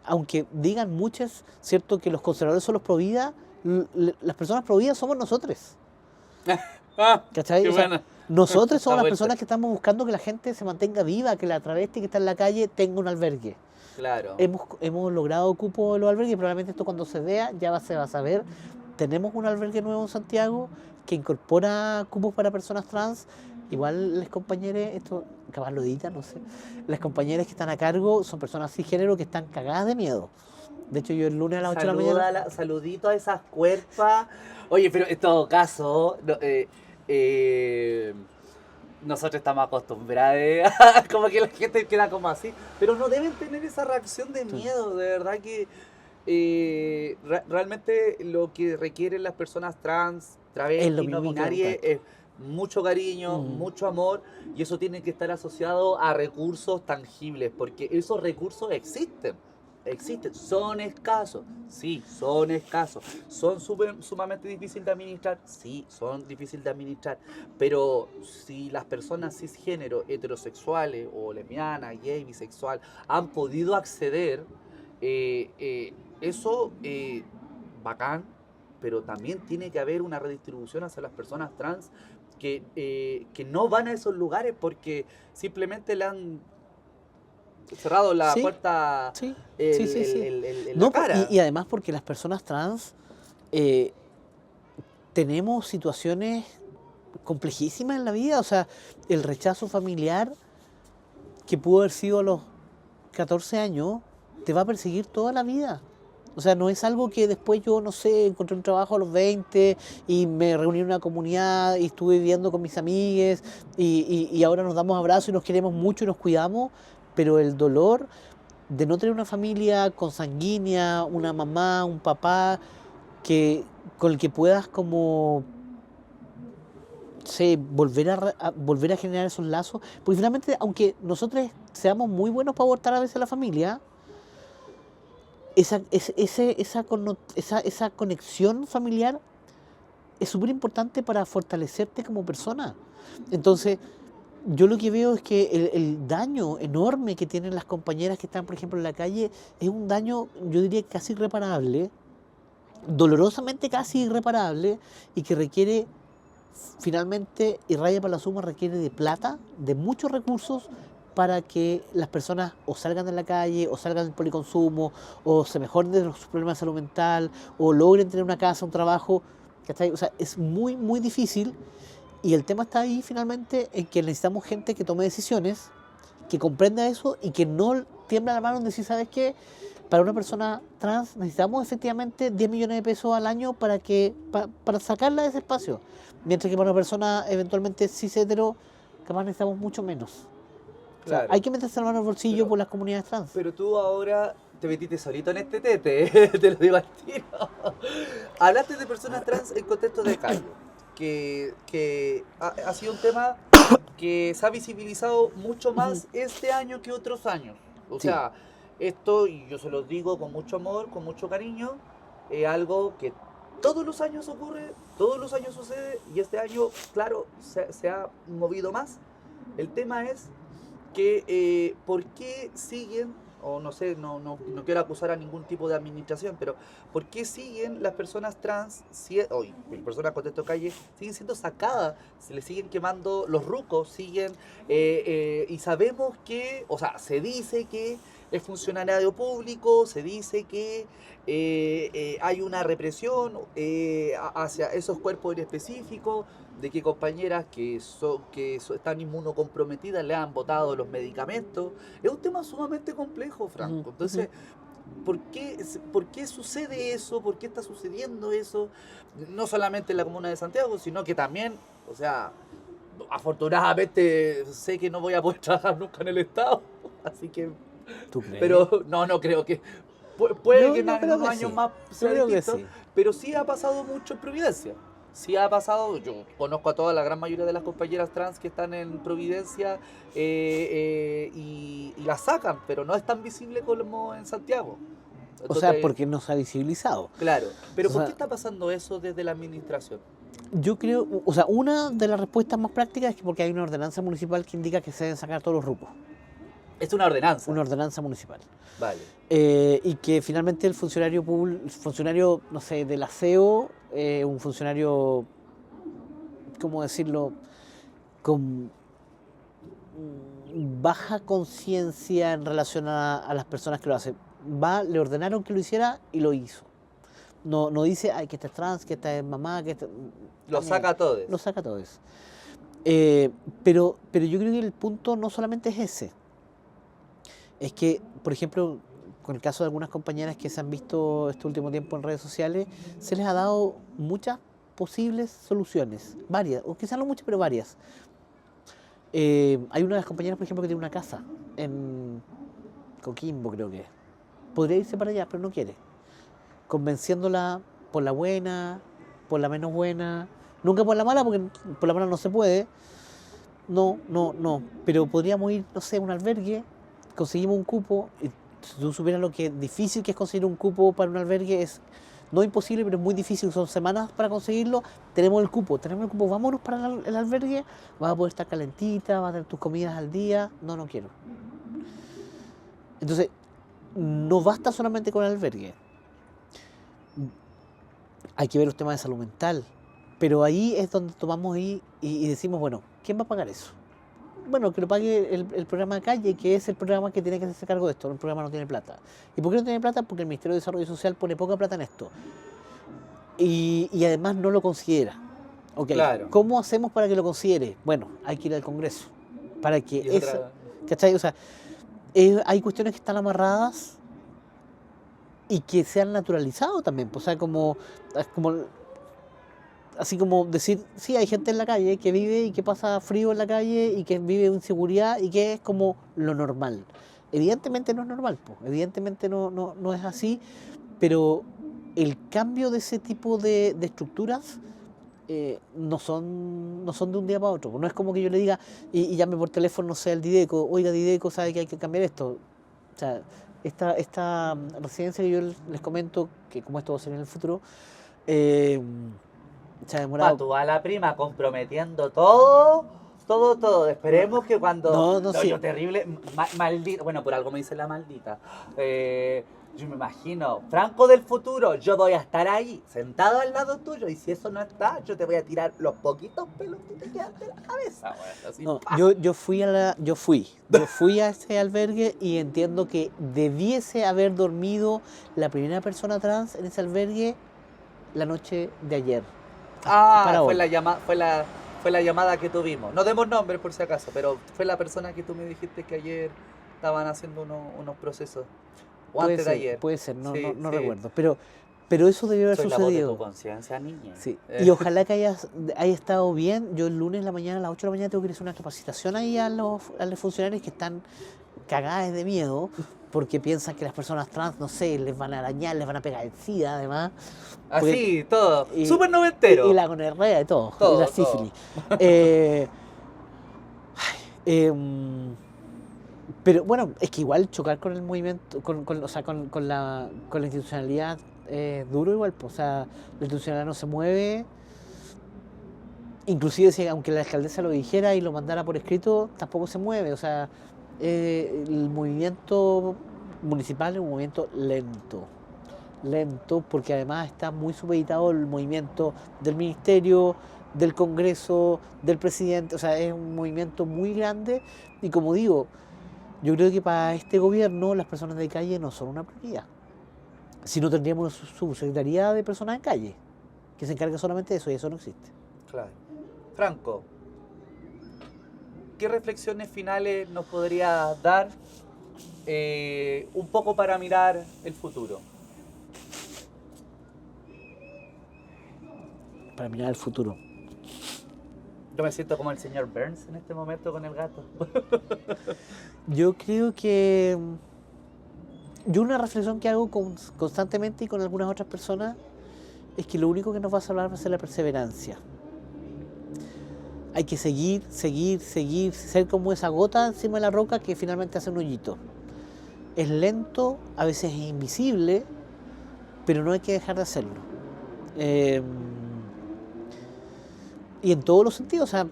aunque digan muchas, cierto, que los conservadores son los pro vida, las personas pro vida somos nosotros. ¿Cachai? Qué O sea, buena. nosotros somos Está las vuelta. personas que estamos buscando que la gente se mantenga viva, que la travesti que está en la calle tenga un albergue. Claro. Hemos logrado cupo de los albergues, probablemente esto cuando se vea se va a saber. Tenemos un albergue nuevo en Santiago que incorpora cupos para personas trans. Igual las compañeras, esto capaz lo editan, no sé, las compañeras que están a cargo son personas cisgénero que están cagadas de miedo. De hecho, yo el lunes a las 8 de la mañana... Saludito a esas cuerpas. Oye, pero en todo caso, nosotros estamos acostumbrados, como que la gente queda como así, pero no deben tener esa reacción de miedo, de verdad que realmente lo que requieren las personas trans, Es travestis, lo no mismo que binarias, nunca. es mucho cariño, mucho amor, y eso tiene que estar asociado a recursos tangibles, porque esos recursos existen, son escasos, sí, son escasos, son sumamente difíciles de administrar, sí, son difíciles de administrar, pero si las personas cisgénero, heterosexuales o lesbianas, gay, bisexual, han podido acceder, eso, bacán, pero también tiene que haber una redistribución hacia las personas trans que no van a esos lugares porque simplemente le han cerrado la Sí, puerta sí, en No, la cara. y además porque las personas trans tenemos situaciones complejísimas en la vida. O sea, el rechazo familiar que pudo haber sido a los 14 años te va a perseguir toda la vida. O sea, no es algo que después yo, no sé, encontré un trabajo a los 20 y me reuní en una comunidad y estuve viviendo con mis amigues y ahora nos damos abrazos y nos queremos mucho y nos cuidamos, pero el dolor de no tener una familia consanguínea, una mamá, un papá, con el que puedas como, sé, volver a generar esos lazos, porque finalmente, aunque nosotros seamos muy buenos para abortar a veces a la familia, esa conexión familiar es súper importante para fortalecerte como persona. Entonces, yo lo que veo es que el daño enorme que tienen las compañeras que están, por ejemplo, en la calle, es un daño, yo diría, casi irreparable, dolorosamente casi irreparable, y que requiere, finalmente, y raya para la suma, requiere de plata, de muchos recursos, para que las personas o salgan de la calle, o salgan del policonsumo, o se mejoren de sus problemas de salud mental, o logren tener una casa, un trabajo, ¿cachai? O sea, es muy, muy difícil, y el tema está ahí finalmente en que necesitamos gente que tome decisiones, que comprenda eso y que no tiembla la mano en decir, ¿sabes qué? Para una persona trans necesitamos efectivamente 10 millones de pesos al año para sacarla de ese espacio. Mientras que para una persona eventualmente cis hetero, capaz necesitamos mucho menos. Claro. O sea, hay que meterse la mano en el bolsillo por las comunidades trans. Pero tú ahora te metiste solito en este tete, te lo digo al tiro. Hablaste de personas trans en contexto de calle, que ha sido un tema que se ha visibilizado mucho más este año que otros años. O Sí. sea, esto, y yo se los digo con mucho amor, con mucho cariño, es algo que todos los años ocurre, todos los años sucede, y este año, claro, se ha movido más. El tema es que ¿por qué siguen, o no sé, no quiero acusar a ningún tipo de administración, pero ¿por qué siguen las personas trans, hoy, personas con texto calle, siguen siendo sacadas, se les siguen quemando los rucos, siguen, y sabemos que, o sea, se dice que es funcionario público, se dice que hay una represión hacia esos cuerpos en específico, de que compañeras que están inmunocomprometidas le han botado los medicamentos. Es un tema sumamente complejo, Franco. Entonces, ¿por qué sucede eso? ¿Por qué está sucediendo eso? No solamente en la comuna de Santiago, sino que también, o sea, afortunadamente sé que no voy a poder trabajar nunca en el Estado, así que... ¿Tú crees? Pero no creo que... Puede No, que no, en creo unos que años sí. más sea Creo que distinto, sí. pero sí ha pasado mucho en Providencia. Sí ha pasado, yo conozco a toda la gran mayoría de las compañeras trans que están en Providencia y las sacan, pero no es tan visible como en Santiago. O sea, Entonces, porque no se ha visibilizado. claro, pero O ¿por sea, qué está pasando eso desde la administración? Yo creo, o sea, una de las respuestas más prácticas es que porque hay una ordenanza municipal que indica que se deben sacar todos los grupos. Es una ordenanza. Una ordenanza municipal. Vale. Y que finalmente el funcionario, no sé, del aseo, un funcionario, ¿cómo decirlo?, con baja conciencia en relación a las personas que lo hacen. Le ordenaron que lo hiciera y lo hizo. No dice, ay, que esta es trans, que esta es mamá, que esta... Lo saca todo. Lo saca todo eso. Pero yo creo que el punto no solamente es ese. Es que, por ejemplo, con el caso de algunas compañeras que se han visto este último tiempo en redes sociales, se les ha dado muchas posibles soluciones, varias, o quizás no muchas, pero varias. Hay una de las compañeras, por ejemplo, que tiene una casa en Coquimbo, creo que es. Podría irse para allá, pero no quiere. Convenciéndola por la buena, por la menos buena, nunca por la mala, porque por la mala no se puede. No. Pero podríamos ir, no sé, a un albergue, conseguimos un cupo. Y si tú supieras lo que difícil que es conseguir un cupo para un albergue, es no imposible, pero es muy difícil, son semanas para conseguirlo. Tenemos el cupo, vámonos para el albergue, vas a poder estar calentita, vas a tener tus comidas al día. No quiero. Entonces, no basta solamente con el albergue. Hay que ver los temas de salud mental, pero ahí es donde tomamos y decimos, bueno, ¿quién va a pagar eso? Bueno, que lo pague el programa de calle, que es el programa que tiene que hacerse cargo de esto. El programa no tiene plata. ¿Y por qué no tiene plata? Porque el Ministerio de Desarrollo Social pone poca plata en esto. Y además no lo considera. Okay. Claro. ¿Cómo hacemos para que lo considere? Bueno, hay que ir al Congreso. Para que eso... ¿Cachai? O sea, hay cuestiones que están amarradas y que se han naturalizado también. O sea, así como decir, sí, hay gente en la calle que vive y que pasa frío en la calle y que vive inseguridad y que es como lo normal. Evidentemente no es normal, evidentemente no es así, pero el cambio de ese tipo de estructuras no son de un día para otro. No es como que yo le diga y llame por teléfono, no sé, al Dideco, oiga Dideco, sabe que hay que cambiar esto. O sea, esta residencia que yo les comento, que como esto va a ser en el futuro, se ha demorado. Tú a la prima comprometiendo todo. Esperemos que cuando... No, sí. Yo terrible, maldita, bueno, por algo me dice la maldita. Yo me imagino, Franco del futuro, yo voy a estar ahí, sentado al lado tuyo, y si eso no está, yo te voy a tirar los poquitos pelos que te quedan de la cabeza. Bueno, así, No, yo fui a ese albergue y entiendo que debiese haber dormido la primera persona trans en ese albergue la noche de ayer. Para fue hoy. la llamada que tuvimos. No demos nombres por si acaso, pero fue la persona que tú me dijiste que ayer estaban haciendo unos procesos. O antes de ayer. Puede ser, no Sí. recuerdo. Pero eso debió haber Soy la voz de sucedido. tu conciencia, niña. Sí. Y ojalá que haya estado bien. Yo el lunes en la mañana, a las 8 de la mañana, tengo que ir a hacer una capacitación ahí a los funcionarios que están cagadas de miedo porque piensan que las personas trans, no sé, les van a arañar, les van a pegar el SIDA, además. Así, todo. y- Súper noventero. Y la gonorrea y todo. Todo, Y la todo. sífilis. Pero bueno, es que igual chocar con el movimiento, o sea, con la institucionalidad es duro igual, pues, o sea, la institucionalidad no se mueve, inclusive si, aunque la alcaldesa lo dijera y lo mandara por escrito, tampoco se mueve, o sea, el movimiento municipal es un movimiento lento, porque además está muy supeditado el movimiento del ministerio, del Congreso, del presidente, o sea, es un movimiento muy grande y como digo, yo creo que para este gobierno las personas de calle no son una prioridad. Si no tendríamos una subsecretaría de personas en calle, que se encarga solamente de eso, y eso no existe. Claro. Franco, ¿qué reflexiones finales nos podría dar un poco para mirar el futuro? Para mirar el futuro. Yo me siento como el señor Burns en este momento con el gato. Yo creo que yo una reflexión que hago constantemente y con algunas otras personas es que lo único que nos va a salvar va a ser la perseverancia. Hay que seguir, ser como esa gota encima de la roca que finalmente hace un hoyito. Es lento, a veces es invisible, pero no hay que dejar de hacerlo. Y en todos los sentidos, o sea,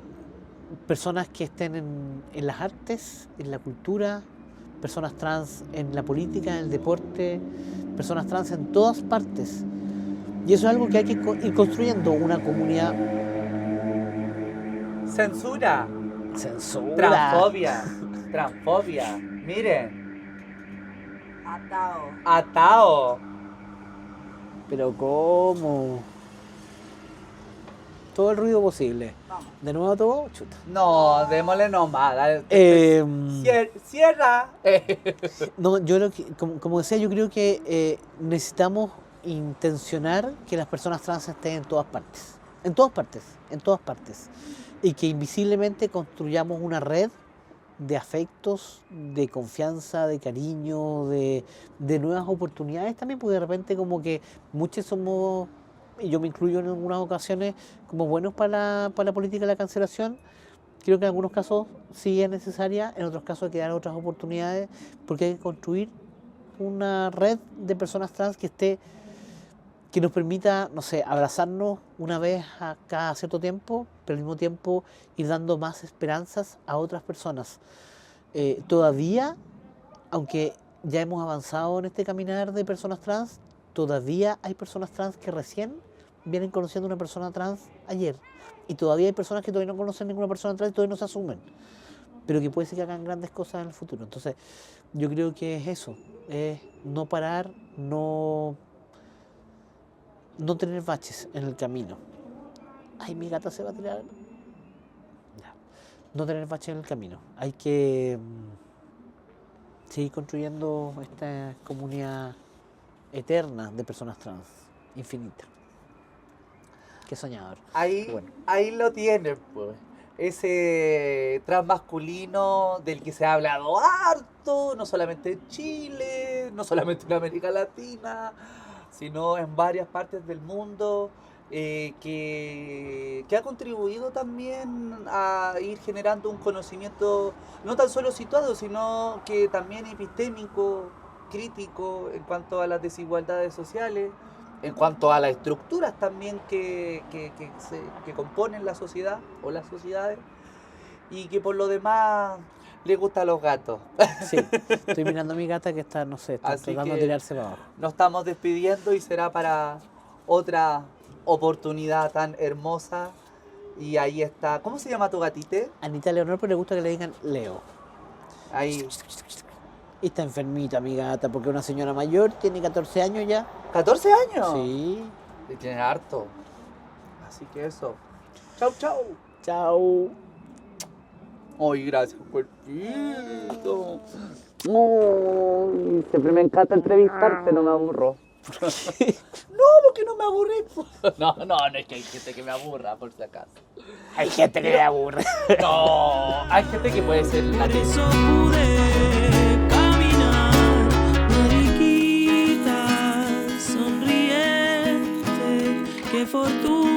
personas que estén en las artes, en la cultura, personas trans en la política, en el deporte, personas trans en todas partes. Y eso es algo que hay que ir construyendo, una comunidad. Censura, Censura. transfobia. Miren, Atao. atao. Pero ¿cómo? Todo el ruido posible. Vamos. De nuevo todo, chuta. No, démosle nomás. dale. Cierra. No, yo lo que, como decía, yo creo que necesitamos intencionar que las personas trans estén en todas partes. En todas partes. Y que invisiblemente construyamos una red de afectos, de confianza, de cariño, de nuevas oportunidades también, porque de repente como que muchos somos, y yo me incluyo en algunas ocasiones, como buenos para la política de la cancelación. Creo que en algunos casos sí es necesaria, en otros casos hay que dar otras oportunidades, porque hay que construir una red de personas trans que nos permita, no sé, abrazarnos una vez a cada cierto tiempo, pero al mismo tiempo ir dando más esperanzas a otras personas. Todavía, aunque ya hemos avanzado en este caminar de personas trans, todavía hay personas trans que recién vienen conociendo a una persona trans ayer. Y todavía hay personas que todavía no conocen ninguna persona trans y todavía no se asumen. Pero que puede ser que hagan grandes cosas en el futuro. Entonces, yo creo que es eso. Es no parar, no tener baches en el camino. Ay, mi gata se va a tirar. Ya. No tener baches en el camino. Hay que seguir construyendo esta comunidad eterna de personas trans, infinita. Qué soñador. Ahí, Bueno. ahí lo tienen, pues. Ese transmasculino del que se ha hablado harto, no solamente en Chile, no solamente en América Latina, sino en varias partes del mundo, que ha contribuido también a ir generando un conocimiento no tan solo situado, sino que también epistémico crítico en cuanto a las desigualdades sociales, en cuanto a las estructuras también que componen la sociedad o las sociedades, y que por lo demás le gustan los gatos. Sí, estoy mirando a mi gata que está, no sé, está Así tratando que de tirarse para abajo. nos estamos despidiendo y será para otra oportunidad tan hermosa. Y ahí está. ¿Cómo se llama tu gatite? Anita Leonor, pero le gusta que le digan Leo. Ahí. Y está enfermita mi gata, porque es una señora mayor, tiene 14 años ya. ¿14 años? Sí. Y tiene harto. Así que eso. Chau, chau. Chao. Ay, gracias, cuerpito. Ay, siempre me encanta entrevistarte, no me aburro. No, porque no me aburrí. No, es que hay gente que me aburra, por si acaso. Hay gente que le aburre. No, hay gente que puede ser la Por que... eso pude caminar, mariquita sonriente, qué fortuna.